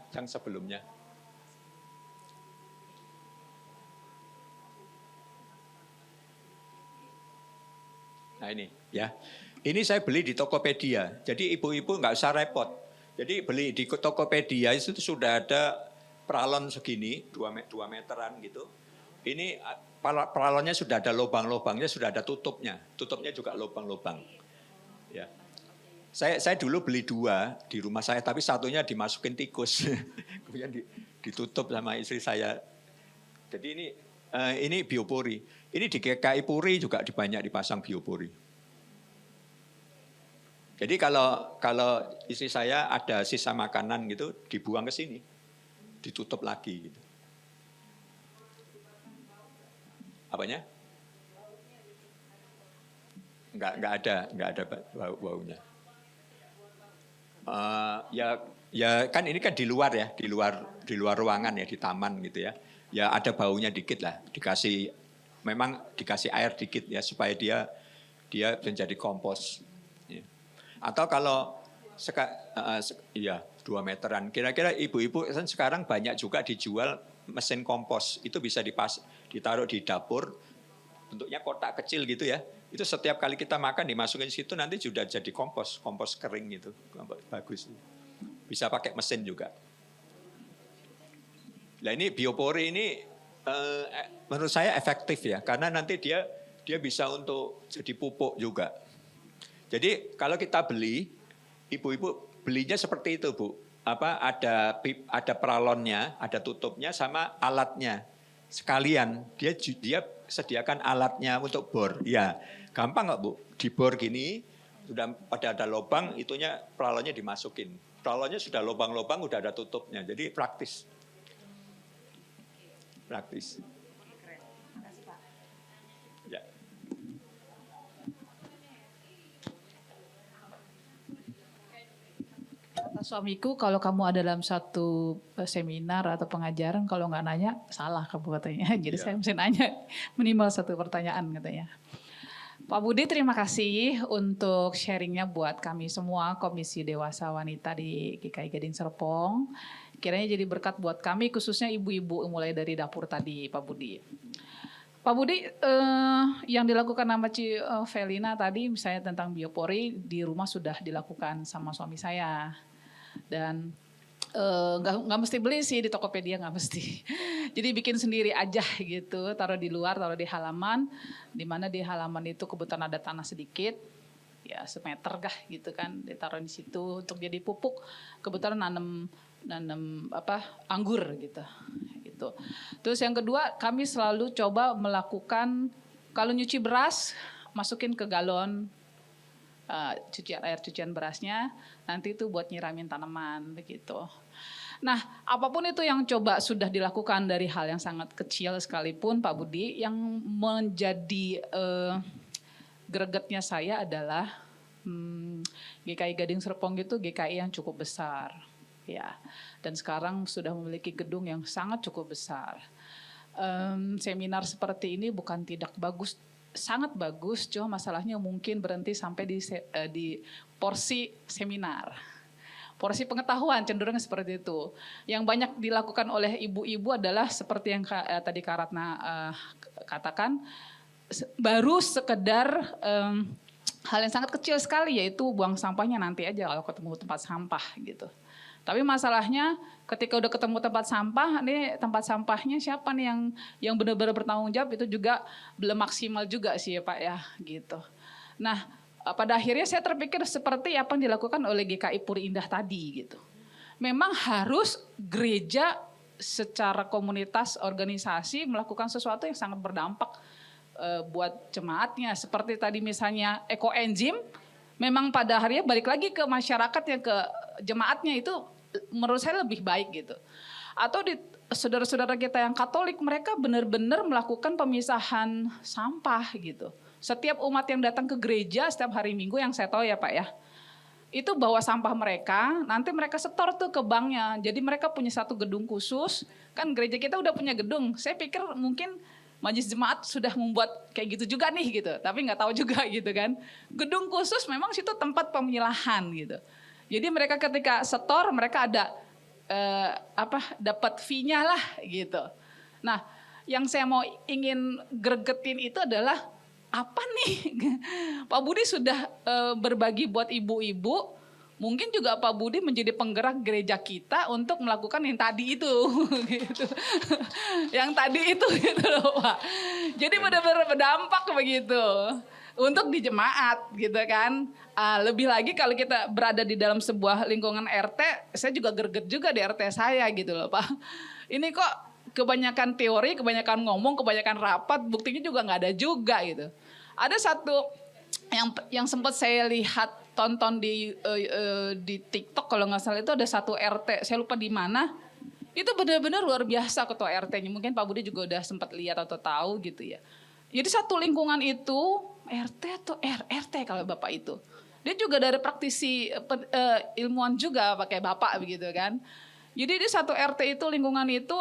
Nah ini ya. Ini saya beli di Tokopedia. Jadi ibu-ibu nggak usah repot. Jadi beli di Tokopedia itu sudah ada peralon segini, 2 meteran gitu. Ini peralonnya sudah ada lubang-lubangnya, sudah ada tutupnya. Tutupnya juga lubang-lubang. Ya. Saya dulu beli 2 di rumah saya, tapi satunya dimasukin tikus. Kemudian ditutup sama istri saya. Jadi ini biopori. Ini di GKI Puri juga banyak dipasang biopori. Jadi kalau istri saya ada sisa makanan gitu, dibuang ke sini, ditutup lagi gitu. Apanya? Enggak ada baunya. Ya kan ini kan di luar ya, di luar ruangan ya, di taman gitu ya. Ya ada baunya dikit lah, memang dikasih air dikit ya supaya dia menjadi kompos. Ya. Atau kalau 2 meteran. Kira-kira ibu-ibu sekarang banyak juga dijual mesin kompos. Itu bisa ditaruh di dapur, bentuknya kotak kecil gitu ya. Itu setiap kali kita makan dimasukin situ nanti sudah jadi kompos kering gitu. Bagus. Bisa pakai mesin juga. Nah ini biopori ini menurut saya efektif ya, karena nanti dia bisa untuk jadi pupuk juga. Jadi kalau kita beli, ibu-ibu belinya seperti itu Bu. Ada peralonnya, ada tutupnya sama alatnya. Sekalian dia sediakan alatnya untuk bor. Ya, gampang nggak Bu? Dibor gini, sudah ada lubang, itunya peralonnya dimasukin. Peralonnya sudah lubang-lubang, udah ada tutupnya. Jadi praktis. Ya. Kata suamiku, kalau kamu ada dalam satu seminar atau pengajaran, kalau nggak nanya, salah kamu katanya. Jadi saya mesti nanya minimal 1 pertanyaan katanya. Pak Budi, terima kasih untuk sharingnya buat kami semua Komisi Dewasa Wanita di GKI Gading Serpong. Kiranya jadi berkat buat kami, khususnya ibu-ibu mulai dari dapur tadi, Pak Budi. Pak Budi, yang dilakukan sama Ci Velina tadi, misalnya tentang biopori, di rumah sudah dilakukan sama suami saya. Dan nggak mesti beli sih di Tokopedia, nggak mesti. Jadi bikin sendiri aja gitu, taruh di luar, taruh di halaman, di mana di halaman itu kebetulan ada tanah sedikit, ya semeter kah gitu kan, ditaruh di situ untuk jadi pupuk. Kebetulan nanam anggur gitu. Gitu. Terus yang kedua, kami selalu coba melakukan kalau nyuci beras, masukin ke galon. Cucian berasnya, nanti itu buat nyiramin tanaman begitu. Nah, apapun itu yang coba sudah dilakukan dari hal yang sangat kecil sekalipun Pak Budi, yang menjadi gregetnya saya adalah GKI Gading Serpong itu GKI yang cukup besar, ya. Dan sekarang sudah memiliki gedung yang sangat cukup besar. Seminar seperti ini bukan tidak bagus, sangat bagus, cuma masalahnya mungkin berhenti sampai di porsi seminar. Porsi pengetahuan cenderung seperti itu. Yang banyak dilakukan oleh ibu-ibu adalah seperti yang tadi Kak Ratna katakan, baru sekedar hal yang sangat kecil sekali, yaitu buang sampahnya nanti aja kalau ketemu tempat sampah gitu. Tapi masalahnya ketika udah ketemu tempat sampah, nih tempat sampahnya siapa nih yang benar-benar bertanggung jawab, itu juga belum maksimal juga sih ya Pak ya gitu. Nah pada akhirnya saya terpikir seperti apa yang dilakukan oleh GKI Puri Indah tadi gitu. Memang harus gereja secara komunitas organisasi melakukan sesuatu yang sangat berdampak buat jemaatnya. Seperti tadi misalnya ekoenzim, memang pada akhirnya balik lagi ke masyarakat yang ke jemaatnya, itu menurut saya lebih baik gitu. Atau di saudara-saudara kita yang Katolik, mereka benar-benar melakukan pemisahan sampah gitu. Setiap umat yang datang ke gereja setiap hari Minggu yang saya tahu ya Pak ya, itu bawa sampah mereka, nanti mereka setor tuh ke banknya. Jadi mereka punya satu gedung khusus, kan gereja kita udah punya gedung. Saya pikir mungkin Majelis Jemaat sudah membuat kayak gitu juga nih gitu, tapi nggak tahu juga gitu kan. Gedung khusus memang situ tempat pemilahan gitu. Jadi mereka ketika setor mereka ada dapat fee-nya lah gitu. Nah, yang saya mau ingin gregetin itu adalah apa nih? Pak Budi sudah berbagi buat ibu-ibu, mungkin juga Pak Budi menjadi penggerak gereja kita untuk melakukan yang tadi itu, gitu. Yang tadi itu gitu loh Pak. Jadi benar-benar berdampak begitu untuk di jemaat gitu kan. Lebih lagi kalau kita berada di dalam sebuah lingkungan RT, saya juga greget juga di RT saya gitu loh Pak. Ini kok kebanyakan teori, kebanyakan ngomong, kebanyakan rapat, buktinya juga nggak ada juga gitu. Ada satu yang sempat saya lihat tonton di TikTok kalau nggak salah, itu ada satu RT, saya lupa di mana. Itu benar-benar luar biasa ketua RT-nya. Mungkin Pak Budi juga udah sempat lihat atau tahu gitu ya. Jadi satu lingkungan itu RT atau RRT kalau Bapak itu. Dia juga dari praktisi ilmuwan juga pakai Bapak begitu kan. Jadi di satu RT itu lingkungan itu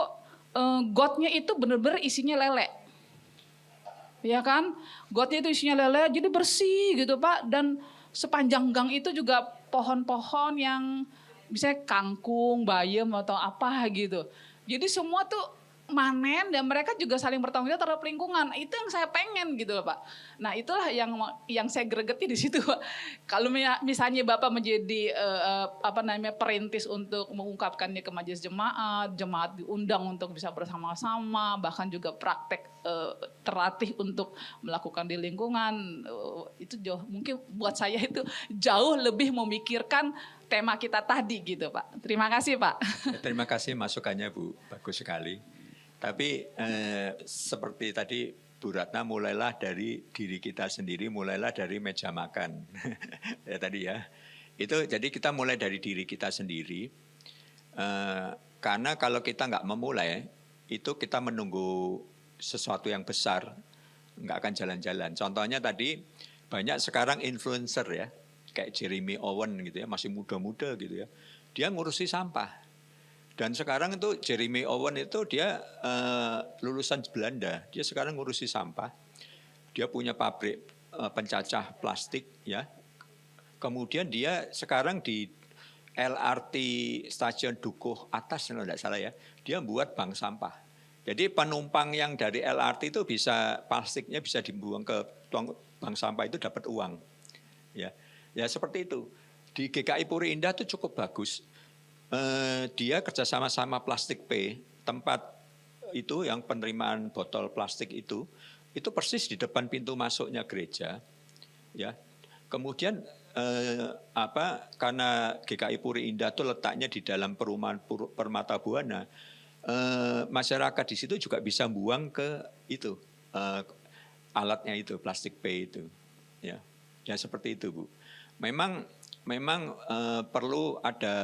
gotnya itu benar-benar isinya lele. Ya kan? Gotnya itu isinya lele, jadi bersih gitu Pak. Dan sepanjang gang itu juga pohon-pohon yang misalnya kangkung, bayam atau apa gitu. Jadi semua tuh manen dan mereka juga saling bertanggung jawab terhadap lingkungan. Itu yang saya pengen gitu loh Pak. Nah itulah yang saya gregeti di situ Pak. Kalau misalnya Bapak menjadi perintis untuk mengungkapkannya ke majelis jemaat, jemaat diundang untuk bisa bersama-sama, bahkan juga praktek terlatih untuk melakukan di lingkungan, itu jauh, mungkin buat saya itu jauh lebih memikirkan tema kita tadi gitu Pak. Terima kasih Pak. Terima kasih masukannya Bu, bagus sekali. Tapi seperti tadi Bu Ratna, mulailah dari diri kita sendiri, mulailah dari meja makan. Ya tadi ya. Itu jadi kita mulai dari diri kita sendiri. Karena kalau kita nggak memulai, itu kita menunggu sesuatu yang besar, nggak akan jalan-jalan. Contohnya tadi banyak sekarang influencer ya, kayak Jeremy Owen gitu ya, masih muda-muda gitu ya. Dia ngurusi sampah. Dan sekarang itu Jeremy Owen itu dia lulusan Belanda, dia sekarang ngurusi sampah. Dia punya pabrik pencacah plastik ya. Kemudian dia sekarang di LRT stasiun Dukuh Atas kalau tidak salah ya, dia buat bank sampah. Jadi penumpang yang dari LRT itu bisa plastiknya bisa dibuang ke bank sampah, itu dapat uang. Ya, ya seperti itu. Di GKI Puri Indah itu cukup bagus. dia kerjasama sama Plastik P, tempat itu yang penerimaan botol plastik itu persis di depan pintu masuknya gereja, ya. Kemudian karena GKI Puri Indah itu letaknya di dalam perumahan Permata Buana, masyarakat di situ juga bisa buang ke itu alatnya itu Plastik P itu, ya seperti itu Bu. Memang perlu ada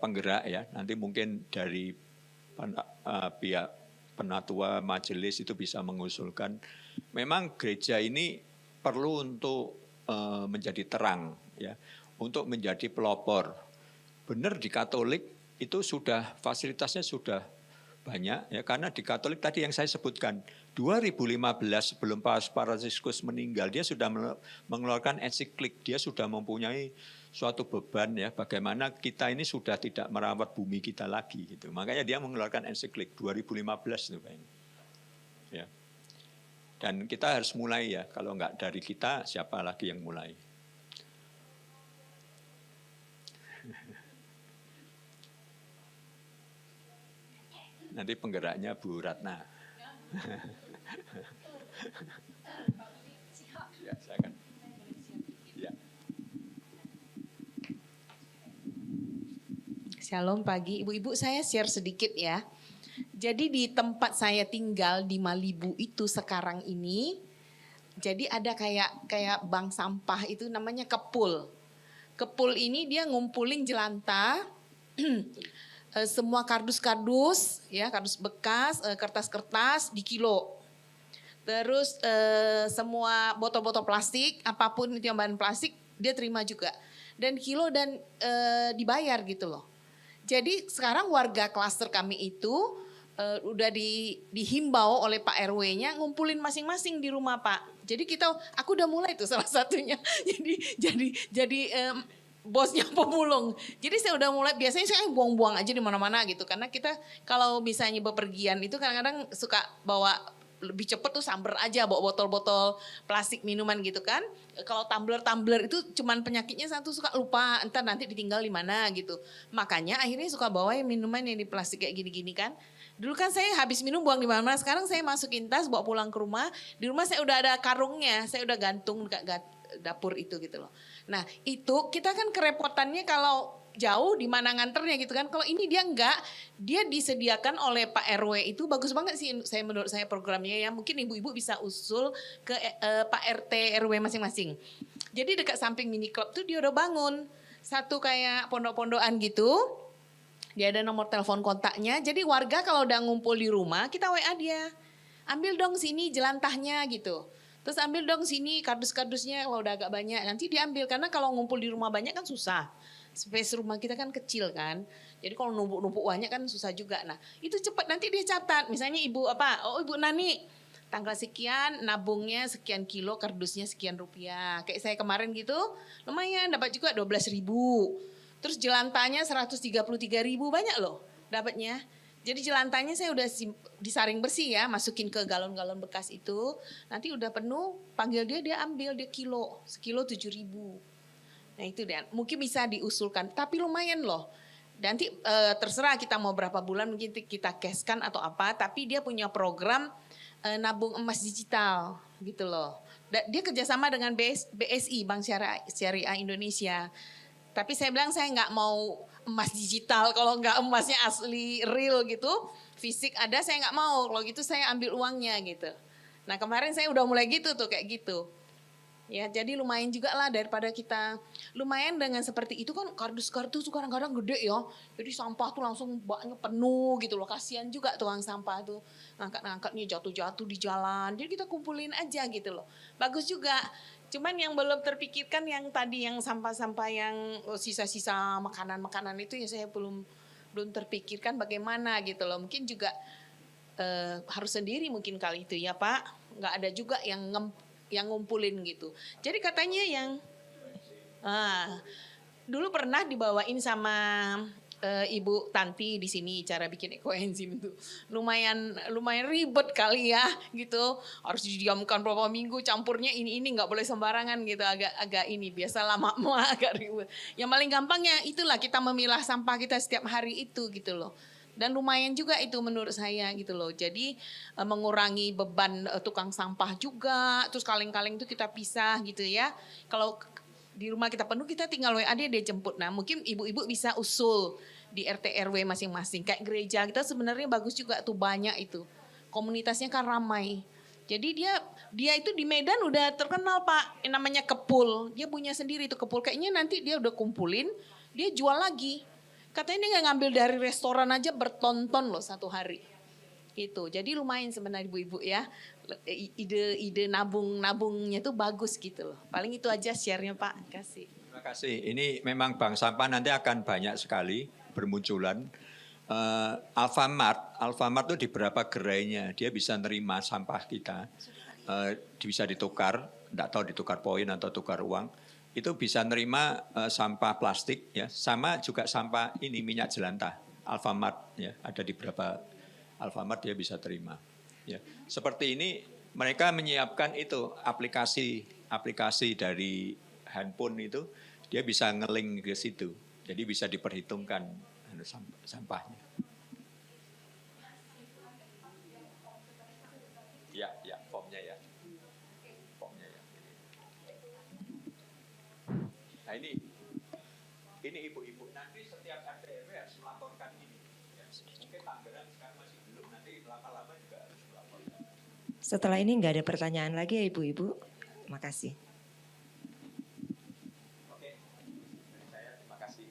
penggerak ya, nanti mungkin dari pihak penatua majelis itu bisa mengusulkan. Memang gereja ini perlu untuk menjadi terang ya, untuk menjadi pelopor. Benar di Katolik itu sudah fasilitasnya sudah banyak ya, karena di Katolik tadi yang saya sebutkan 2015 sebelum Paus Fransiskus meninggal, dia sudah mengeluarkan ensiklik, dia sudah mempunyai suatu beban ya, bagaimana kita ini sudah tidak merawat bumi kita lagi gitu. Makanya dia mengeluarkan ensiklik 2015 itu kayaknya. Ya. Dan kita harus mulai ya, kalau enggak dari kita siapa lagi yang mulai. Nanti penggeraknya Bu Ratna. Ya, saya akan. Ya. Shalom pagi, ibu-ibu, saya share sedikit ya. Jadi di tempat saya tinggal di Malibu itu sekarang ini, jadi ada kayak bank sampah itu namanya kepul. Kepul ini dia ngumpulin jelantah, semua kardus-kardus, ya kardus bekas, kertas-kertas di kilo. Terus semua botol-botol plastik, apapun itu yang bahan plastik, dia terima juga. Dan kilo dan dibayar gitu loh. Jadi sekarang warga klaster kami itu udah dihimbau oleh Pak RW-nya ngumpulin masing-masing di rumah Pak. Jadi aku udah mulai tuh salah satunya. jadi bosnya pemulung. Jadi saya udah mulai, biasanya saya buang-buang aja di mana-mana gitu. Karena kita kalau misalnya bepergian itu kadang-kadang suka bawa lebih cepet tuh samber aja bawa botol-botol plastik minuman gitu kan. Kalau tumbler itu cuman penyakitnya satu suka lupa, entar nanti ditinggal di mana gitu. Makanya akhirnya suka bawa yang minuman yang di plastik kayak gini-gini kan. Dulu kan saya habis minum buang di mana-mana, sekarang saya masukin tas bawa pulang ke rumah. Di rumah saya udah ada karungnya, saya udah gantung dekat dapur itu gitu loh. Nah itu kita kan kerepotannya kalau jauh di mana nganternya gitu kan. Kalau ini dia enggak, dia disediakan oleh Pak RW itu bagus banget sih menurut saya programnya ya. Mungkin ibu-ibu bisa usul ke Pak RT RW masing-masing. Jadi dekat samping mini club tuh dia udah bangun satu kayak pondok-pondokan gitu. Dia ada nomor telepon kontaknya. Jadi warga kalau udah ngumpul di rumah kita WA dia. Ambil dong sini jelantahnya gitu. Terus ambil dong sini kardus-kardusnya kalau udah agak banyak. Nanti diambil karena kalau ngumpul di rumah banyak kan susah. Space rumah kita kan kecil kan. Jadi kalau numpuk-numpuk banyak kan susah juga. Nah itu cepat nanti dia catat. Misalnya ibu Ibu Nani tanggal sekian nabungnya sekian kilo kardusnya sekian rupiah. Kayak saya kemarin gitu lumayan dapat juga 12.000. Terus jelantahnya 133.000 banyak loh dapatnya. Jadi jelantahnya saya udah disaring bersih ya, masukin ke galon-galon bekas itu. Nanti udah penuh, panggil dia ambil dia sekilo 7.000. Nah itu dan mungkin bisa diusulkan, tapi lumayan loh. Nanti terserah kita mau berapa bulan mungkin kita cashkan atau apa, tapi dia punya program nabung emas digital gitu loh. Dia kerjasama dengan BSI, Bank Syariah Indonesia. Tapi saya bilang saya nggak mau emas digital, kalau nggak emasnya asli real gitu, fisik ada saya nggak mau, kalau gitu saya ambil uangnya gitu. Nah kemarin saya udah mulai gitu tuh kayak gitu. Ya jadi lumayan juga lah daripada kita, lumayan dengan seperti itu kan kardus-kardus tuh kadang-kadang gede ya. Jadi sampah tuh langsung banyak penuh gitu loh, kasihan juga tukang sampah tuh. Ngangkat-ngangkatnya jatuh-jatuh di jalan, jadi kita kumpulin aja gitu loh. Bagus juga. Cuman yang belum terpikirkan yang tadi yang sampah-sampah yang sisa-sisa makanan-makanan itu ya saya belum terpikirkan bagaimana gitu loh. Mungkin juga harus sendiri mungkin kali itu ya Pak. Nggak ada juga yang ngumpulin gitu. Jadi katanya yang dulu pernah dibawain sama Ibu Tanti di sini cara bikin ekoenzim itu lumayan ribet kali ya gitu, harus didiamkan berapa minggu, campurnya ini nggak boleh sembarangan gitu, agak ini biasa lama agak ribet. Yang paling gampangnya itulah kita memilah sampah kita setiap hari itu gitu loh. Dan lumayan juga itu menurut saya gitu loh. Jadi mengurangi beban tukang sampah juga. Terus kaleng-kaleng itu kita pisah gitu ya. Kalau di rumah kita penuh, kita tinggal WA dia jemput. Nah mungkin ibu-ibu bisa usul di RT RW masing-masing. Kayak gereja kita sebenarnya bagus juga tuh, banyak itu. Komunitasnya kan ramai. Jadi dia itu di Medan udah terkenal Pak. Yang namanya kepul. Dia punya sendiri itu kepul. Kayaknya nanti dia udah kumpulin, dia jual lagi. Katanya dia nggak ngambil dari restoran aja bertonton loh satu hari. Gitu. Jadi lumayan sebenarnya ibu-ibu ya. Ide nabungnya tuh bagus gitu loh. Paling itu aja share-nya Pak. Kasih. Terima kasih. Ini memang bank sampah nanti akan banyak sekali bermunculan. Alfamart itu di beberapa gerainya dia bisa nerima sampah kita. Bisa ditukar, enggak tahu ditukar poin atau tukar uang. Itu bisa nerima sampah plastik ya, sama juga sampah ini minyak jelantah. Alfamart ya, ada di beberapa Alfamart dia bisa terima. Ya, seperti ini mereka menyiapkan itu aplikasi dari handphone itu, dia bisa nge-link ke situ. Jadi bisa diperhitungkan sampahnya. Ya, formnya ya. Nah ini ibu-ibu nanti setiap RT RW harus melaporkan ini. Ya, mungkin Tangerang sekarang masih belum, nanti lama-lama juga harus melaporkan. Setelah ini nggak ada pertanyaan lagi ya ibu-ibu. Makasih. Oke, dari saya terima kasih.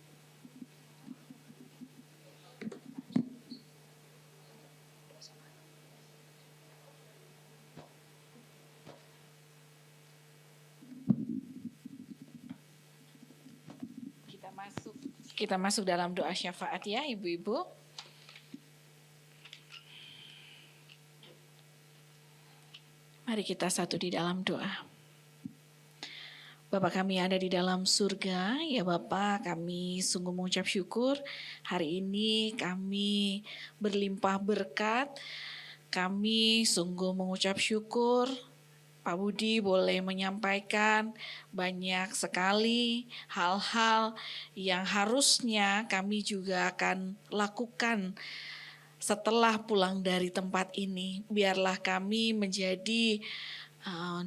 Kita masuk dalam doa syafaat ya ibu-ibu. Mari kita satu di dalam doa. Bapa kami ada di dalam surga, ya Bapa, kami sungguh mengucap syukur. Hari ini kami berlimpah berkat. Kami sungguh mengucap syukur Pak Budi boleh menyampaikan banyak sekali hal-hal yang harusnya kami juga akan lakukan setelah pulang dari tempat ini. Biarlah kami menjadi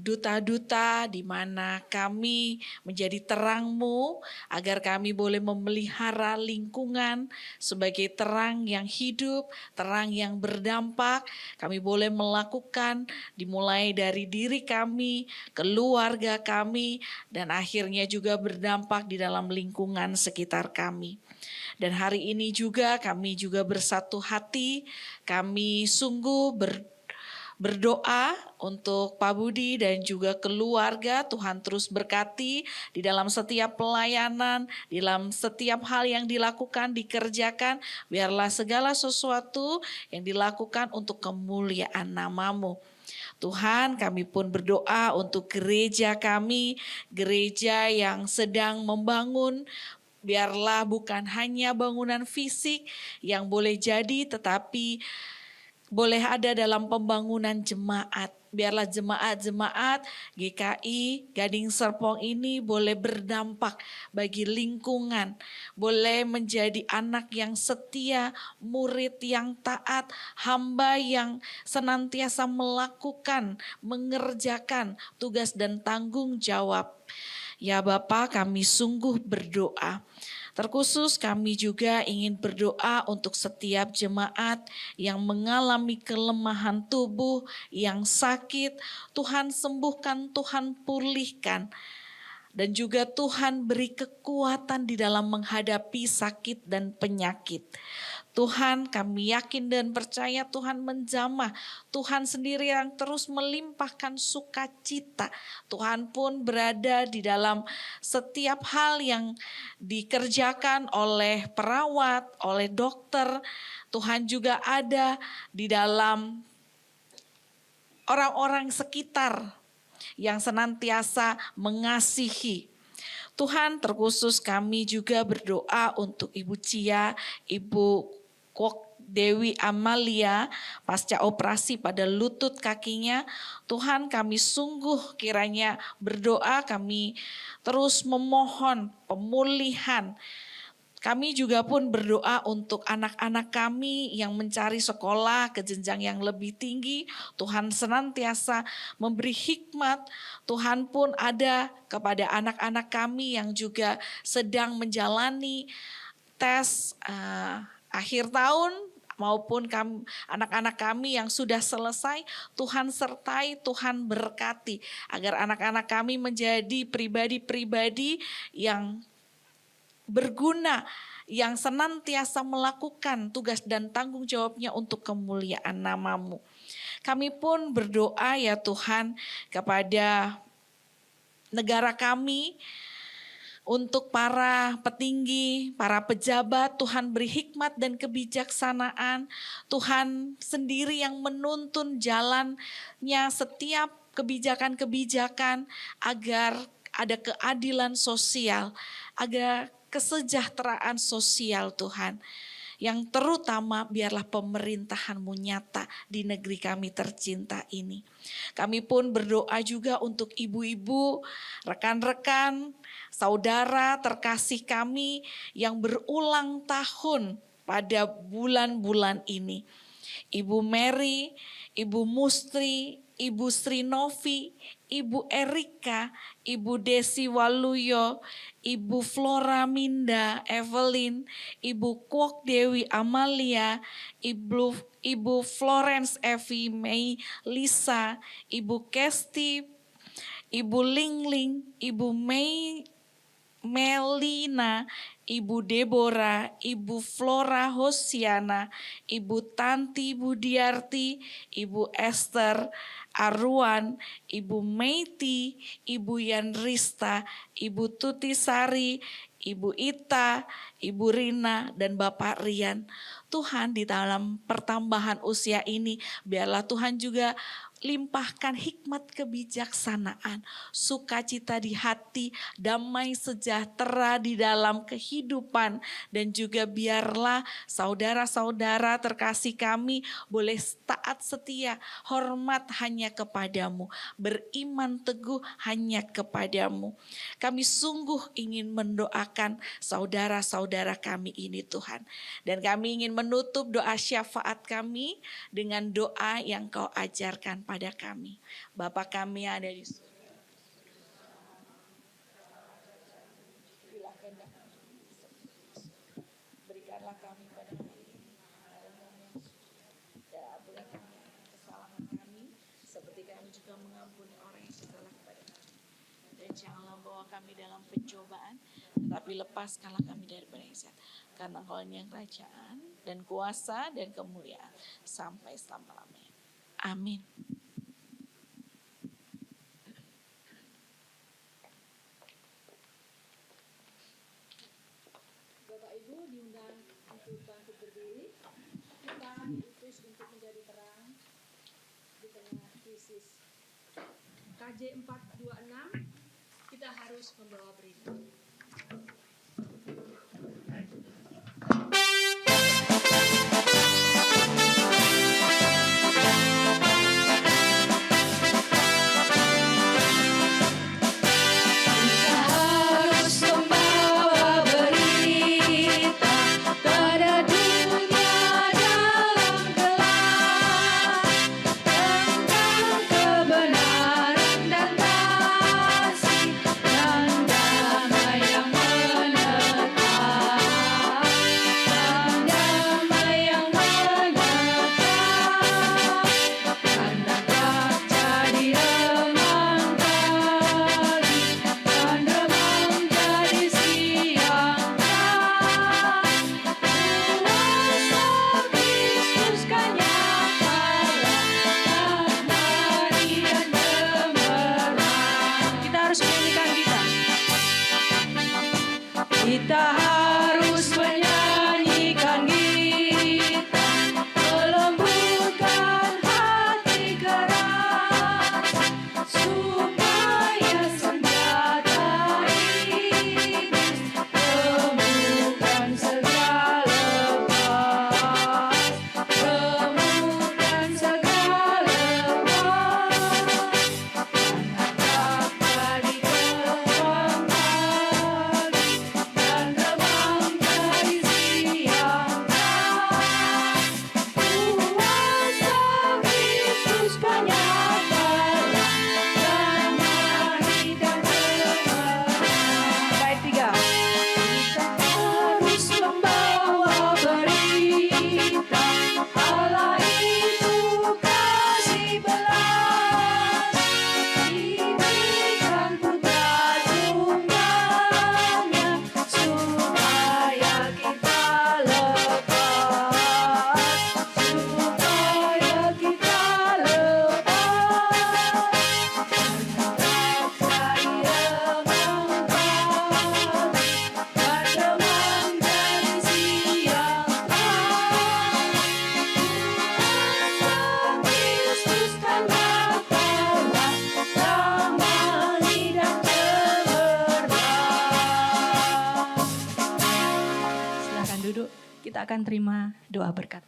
duta-duta di mana kami menjadi terang-Mu agar kami boleh memelihara lingkungan sebagai terang yang hidup, terang yang berdampak. Kami boleh melakukan dimulai dari diri kami, keluarga kami, dan akhirnya juga berdampak di dalam lingkungan sekitar kami. Dan hari ini juga kami juga bersatu hati, kami sungguh berdoa untuk Pak Budi dan juga keluarga. Tuhan terus berkati di dalam setiap pelayanan, di dalam setiap hal yang dilakukan, dikerjakan. Biarlah segala sesuatu yang dilakukan untuk kemuliaan nama-Mu. Tuhan, kami pun berdoa untuk gereja kami, gereja yang sedang membangun. Biarlah bukan hanya bangunan fisik yang boleh jadi, tetapi boleh ada dalam pembangunan jemaat. Biarlah jemaat-jemaat GKI Gading Serpong ini boleh berdampak bagi lingkungan. Boleh menjadi anak yang setia, murid yang taat, hamba yang senantiasa melakukan, mengerjakan tugas dan tanggung jawab. Ya Bapa, kami sungguh berdoa. Terkhusus kami juga ingin berdoa untuk setiap jemaat yang mengalami kelemahan tubuh, yang sakit. Tuhan sembuhkan, Tuhan pulihkan. Dan juga Tuhan beri kekuatan di dalam menghadapi sakit dan penyakit. Tuhan, kami yakin dan percaya Tuhan menjamah. Tuhan sendiri yang terus melimpahkan sukacita. Tuhan pun berada di dalam setiap hal yang dikerjakan oleh perawat, oleh dokter. Tuhan juga ada di dalam orang-orang sekitar yang senantiasa mengasihi. Tuhan, terkhusus kami juga berdoa untuk Ibu Cia, Ibu Kwok Dewi Amalia pasca operasi pada lutut kakinya. Tuhan, kami sungguh kiranya berdoa, kami terus memohon pemulihan. Kami juga pun berdoa untuk anak-anak kami yang mencari sekolah ke jenjang yang lebih tinggi. Tuhan senantiasa memberi hikmat. Tuhan pun ada kepada anak-anak kami yang juga sedang menjalani tes akhir tahun, maupun anak-anak kami yang sudah selesai. Tuhan sertai, Tuhan berkati agar anak-anak kami menjadi pribadi-pribadi yang berguna, yang senantiasa melakukan tugas dan tanggung jawabnya untuk kemuliaan nama-Mu. Kami pun berdoa ya Tuhan kepada negara kami, untuk para petinggi, para pejabat. Tuhan beri hikmat dan kebijaksanaan. Tuhan sendiri yang menuntun jalannya setiap kebijakan-kebijakan agar ada keadilan sosial, agar kesejahteraan sosial Tuhan. Yang terutama biarlah pemerintahan-Mu nyata di negeri kami tercinta ini. Kami pun berdoa juga untuk ibu-ibu, rekan-rekan, saudara terkasih kami yang berulang tahun pada bulan-bulan ini. Ibu Mary, Ibu Mustri, Ibu Sri Novi, Ibu Erika, Ibu Desi Waluyo, Ibu Flora Minda, Evelyn, Ibu Kwok Dewi Amalia, Ibu Florence Evi Mei Lisa, Ibu Kesti, Ibu Lingling, Ibu Mei Melina, Ibu Deborah, Ibu Flora Hosiana, Ibu Tanti Budiarti, Ibu Esther Arwan, Ibu Meiti, Ibu Yanrista, Ibu Tuti Sari, Ibu Ita, Ibu Rina, dan Bapak Rian. Tuhan, di dalam pertambahan usia ini, biarlah Tuhan juga limpahkan hikmat kebijaksanaan, sukacita di hati, damai sejahtera di dalam kehidupan, dan juga biarlah saudara-saudara terkasih kami boleh taat setia, hormat hanya kepadamu, beriman teguh hanya kepadamu. Kami sungguh ingin mendoakan saudara-saudara kami ini Tuhan, dan kami ingin menutup doa syafaat kami dengan doa yang Kau ajarkan pada kami. Bapa kami yang ada di surga, berikanlah kami pada hari ini dan ampunilah kami kesalahan kami, seperti kami juga mengampuni orang yang bersalah kepada kami. Dan janganlah bawa kami dalam pencobaan, tetapi lepaskanlah kami daripada yang jahat. Karena Engkau yang kerajaan dan kuasa dan kemuliaan sampai selama-lamanya. Amin. Bapak Ibu diundang untuk bangkit berdiri. Kita diutus untuk menjadi terang di tengah krisis. KJ 426, kita harus membawa berita. Kebenaran dan kasih dan damai yang kita akan terima doa berkat.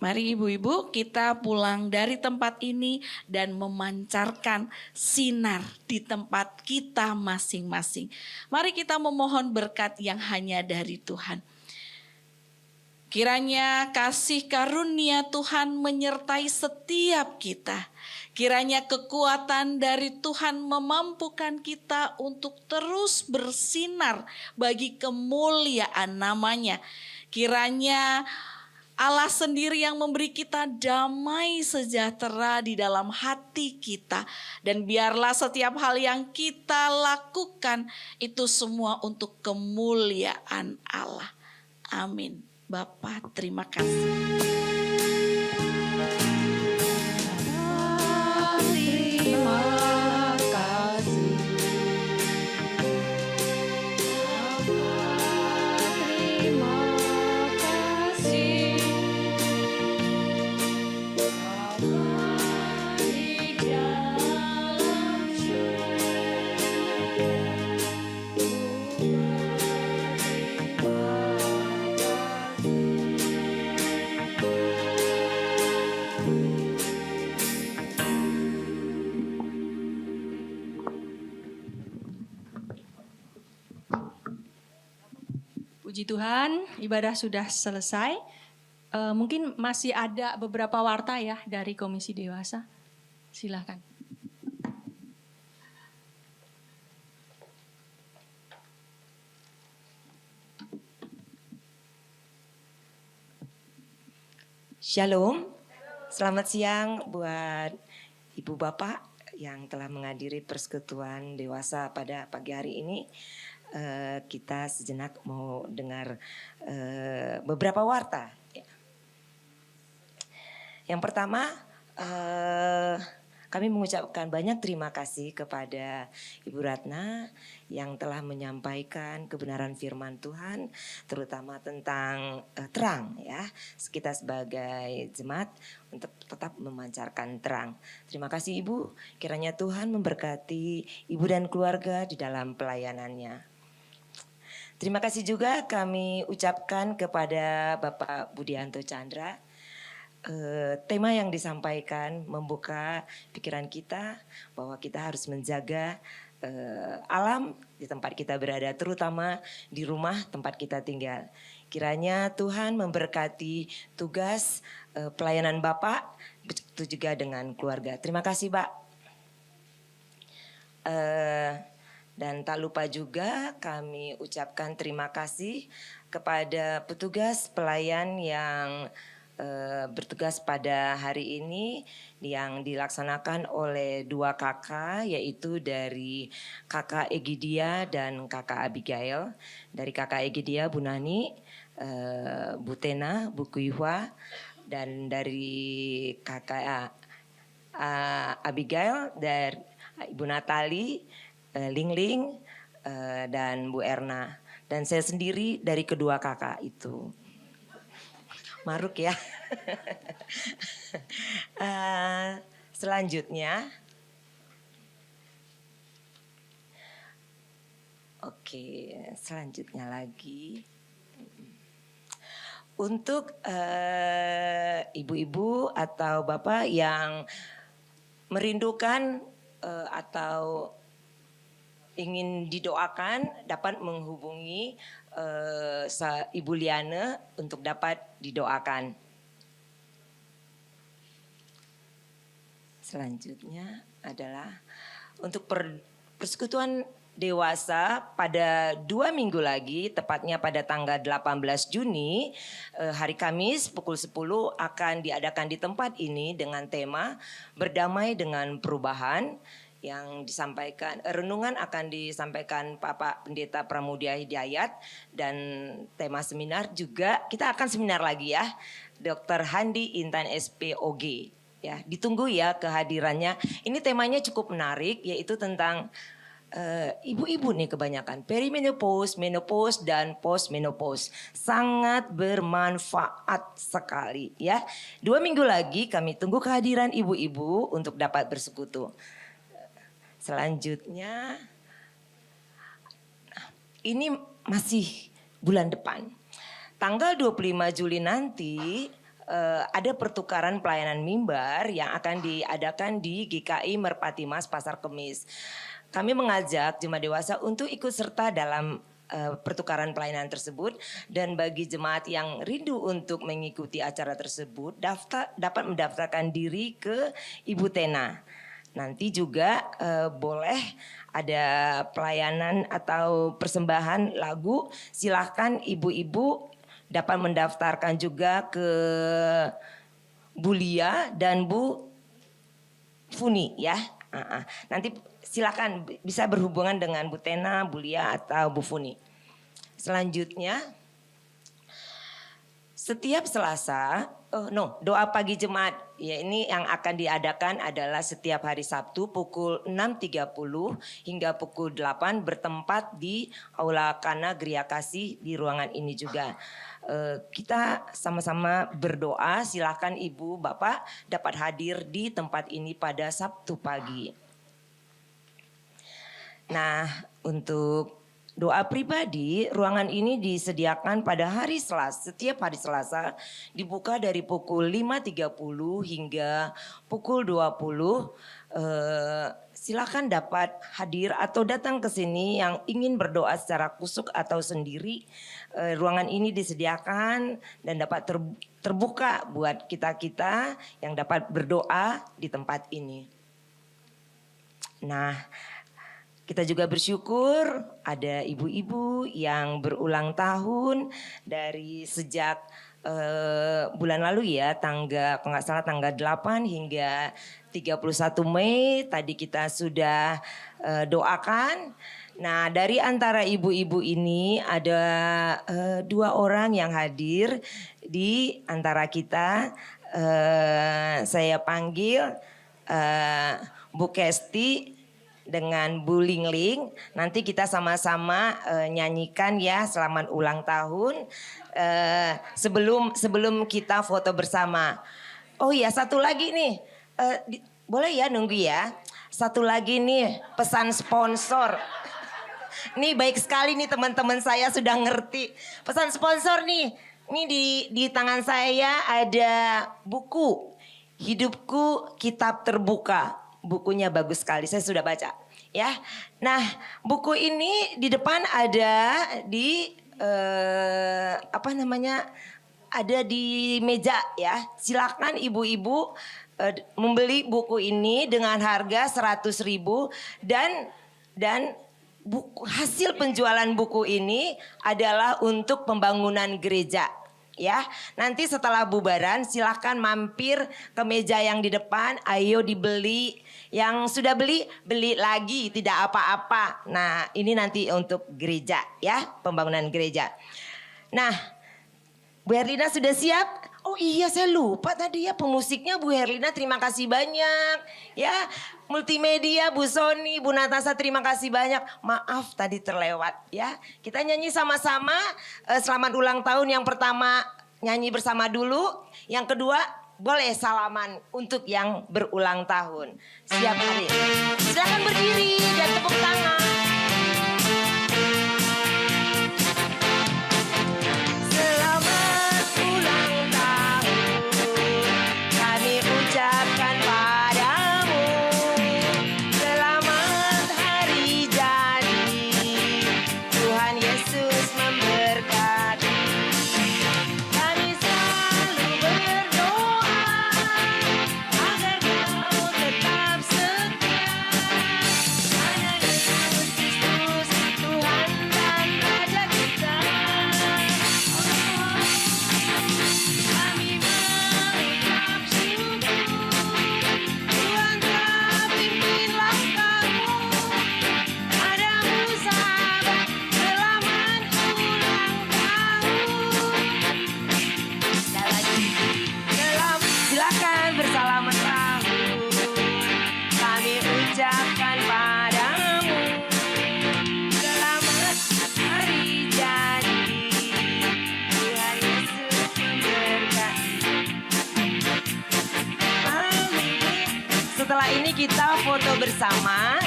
Mari ibu-ibu kita pulang dari tempat ini dan memancarkan sinar di tempat kita masing-masing. Mari kita memohon berkat yang hanya dari Tuhan. Kiranya kasih karunia Tuhan menyertai setiap kita. Kiranya kekuatan dari Tuhan memampukan kita untuk terus bersinar bagi kemuliaan namanya. Kiranya Allah sendiri yang memberi kita damai sejahtera di dalam hati kita. Dan biarlah setiap hal yang kita lakukan itu semua untuk kemuliaan Allah. Amin. Bapa, terima kasih. Terima kasih. Terima kasih. Bapa di dalam Puji Tuhan, ibadah sudah selesai. Mungkin masih ada beberapa warta ya dari Komisi Dewasa. Silakan. Shalom, selamat siang buat Ibu Bapak yang telah menghadiri persekutuan dewasa pada pagi hari ini. Kita sejenak mau dengar beberapa warta. Yang pertama, kami mengucapkan banyak terima kasih kepada Ibu Ratna yang telah menyampaikan kebenaran firman Tuhan, terutama tentang terang ya. Kita sebagai jemaat untuk tetap memancarkan terang. Terima kasih Ibu, kiranya Tuhan memberkati Ibu dan keluarga di dalam pelayanannya. Terima kasih juga kami ucapkan kepada Bapak Budianto Chandra. Tema yang disampaikan membuka pikiran kita bahwa kita harus menjaga alam di tempat kita berada, terutama di rumah tempat kita tinggal. Kiranya Tuhan memberkati tugas pelayanan Bapak, begitu juga dengan keluarga. Terima kasih Pak. Dan tak lupa juga kami ucapkan terima kasih kepada petugas pelayan yang bertugas pada hari ini yang dilaksanakan oleh dua kakak, yaitu dari kakak Egidia dan kakak Abigail. Dari kakak Egidia Bu Nani, Bu Tena, Bu Kuihwa, dan dari kakak Abigail dari Ibu Natali, Ling Ling, dan Bu Erna. Dan saya sendiri dari kedua kakak itu. Maruk ya. Selanjutnya. Oke, selanjutnya lagi. Untuk ibu-ibu atau bapak yang merindukan atau ingin didoakan dapat menghubungi Ibu Liana untuk dapat didoakan. Selanjutnya adalah untuk persekutuan dewasa pada 2 minggu lagi, tepatnya pada tanggal 18 Juni, hari Kamis pukul 10 akan diadakan di tempat ini dengan tema Berdamai dengan Perubahan. Yang disampaikan, renungan akan disampaikan Bapak Pendeta Pramudia Hidayat, dan tema seminar juga kita akan seminar lagi ya, Dr. Handi Intan SPOG ya, ditunggu ya kehadirannya. Ini temanya cukup menarik, yaitu tentang ibu-ibu nih kebanyakan perimenopause, menopause dan postmenopause, sangat bermanfaat sekali ya. 2 minggu lagi kami tunggu kehadiran ibu-ibu untuk dapat bersekutu. Selanjutnya ini masih bulan depan. Tanggal 25 Juli nanti ada pertukaran pelayanan mimbar yang akan diadakan di GKI Merpati Mas Pasar Kemis. Kami mengajak jemaat dewasa untuk ikut serta dalam pertukaran pelayanan tersebut, dan bagi jemaat yang rindu untuk mengikuti acara tersebut dapat mendaftarkan diri ke Ibu Tena. Nanti juga boleh ada pelayanan atau persembahan lagu, silahkan ibu-ibu dapat mendaftarkan juga ke Bu Lia dan Bu Funi ya. Nanti silakan bisa berhubungan dengan Bu Tena, Bu Lia atau Bu Funi. Selanjutnya, setiap Selasa, doa pagi jemaat. Ya, ini yang akan diadakan adalah setiap hari Sabtu pukul 6.30 hingga pukul 8 bertempat di Aula Kana Gria Kasih di ruangan ini juga. Kita sama-sama berdoa, silakan Ibu Bapak dapat hadir di tempat ini pada Sabtu pagi. Nah, untuk doa pribadi, ruangan ini disediakan pada hari Selasa, setiap hari Selasa dibuka dari pukul 5.30 hingga pukul 20. Silakan dapat hadir atau datang ke sini yang ingin berdoa secara kusuk atau sendiri. Ruangan ini disediakan dan dapat terbuka buat kita-kita yang dapat berdoa di tempat ini. Nah, kita juga bersyukur ada ibu-ibu yang berulang tahun dari sejak bulan lalu ya, kalau nggak salah tanggal 8 hingga 31 Mei tadi kita sudah doakan. Nah, dari antara ibu-ibu ini ada 2 orang yang hadir di antara kita. Saya panggil Bu Kesti dengan Bu Lingling. Nanti kita sama-sama nyanyikan ya selamat ulang tahun sebelum kita foto bersama. Oh iya, satu lagi nih, boleh ya nunggu ya. Satu lagi nih pesan sponsor. Nih baik sekali nih teman-teman saya sudah ngerti. Pesan sponsor nih. Ini di tangan saya ada buku Hidupku Kitab Terbuka. Bukunya bagus sekali, saya sudah baca ya. Nah, buku ini di depan ada di ada di meja ya. Silakan ibu-ibu membeli buku ini dengan harga 100.000 dan hasil penjualan buku ini adalah untuk pembangunan gereja. Ya, nanti setelah bubaran silahkan mampir ke meja yang di depan, ayo dibeli. Yang sudah beli lagi, tidak apa-apa. Nah, ini nanti untuk gereja ya, pembangunan gereja. Nah, Bu Herlina sudah siap? Oh iya, saya lupa tadi ya, pemusiknya Bu Herlina, terima kasih banyak. Ya, multimedia Bu Sony, Bu Natasa, terima kasih banyak. Maaf tadi terlewat ya. Kita nyanyi sama-sama selamat ulang tahun. Yang pertama nyanyi bersama dulu. Yang kedua boleh salaman untuk yang berulang tahun. Siap hadir. Silakan berdiri dan tepuk tangan. Kita foto bersama.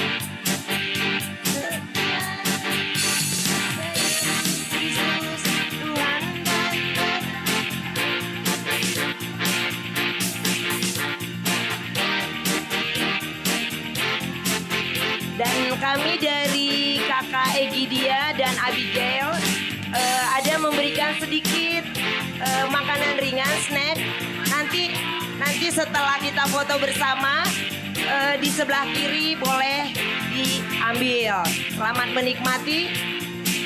kami dari Kakak Egidia dan Abigail ada memberikan sedikit makanan ringan, snack. Nanti setelah kita foto bersama, di sebelah kiri boleh diambil. Selamat menikmati,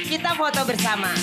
kita foto bersama.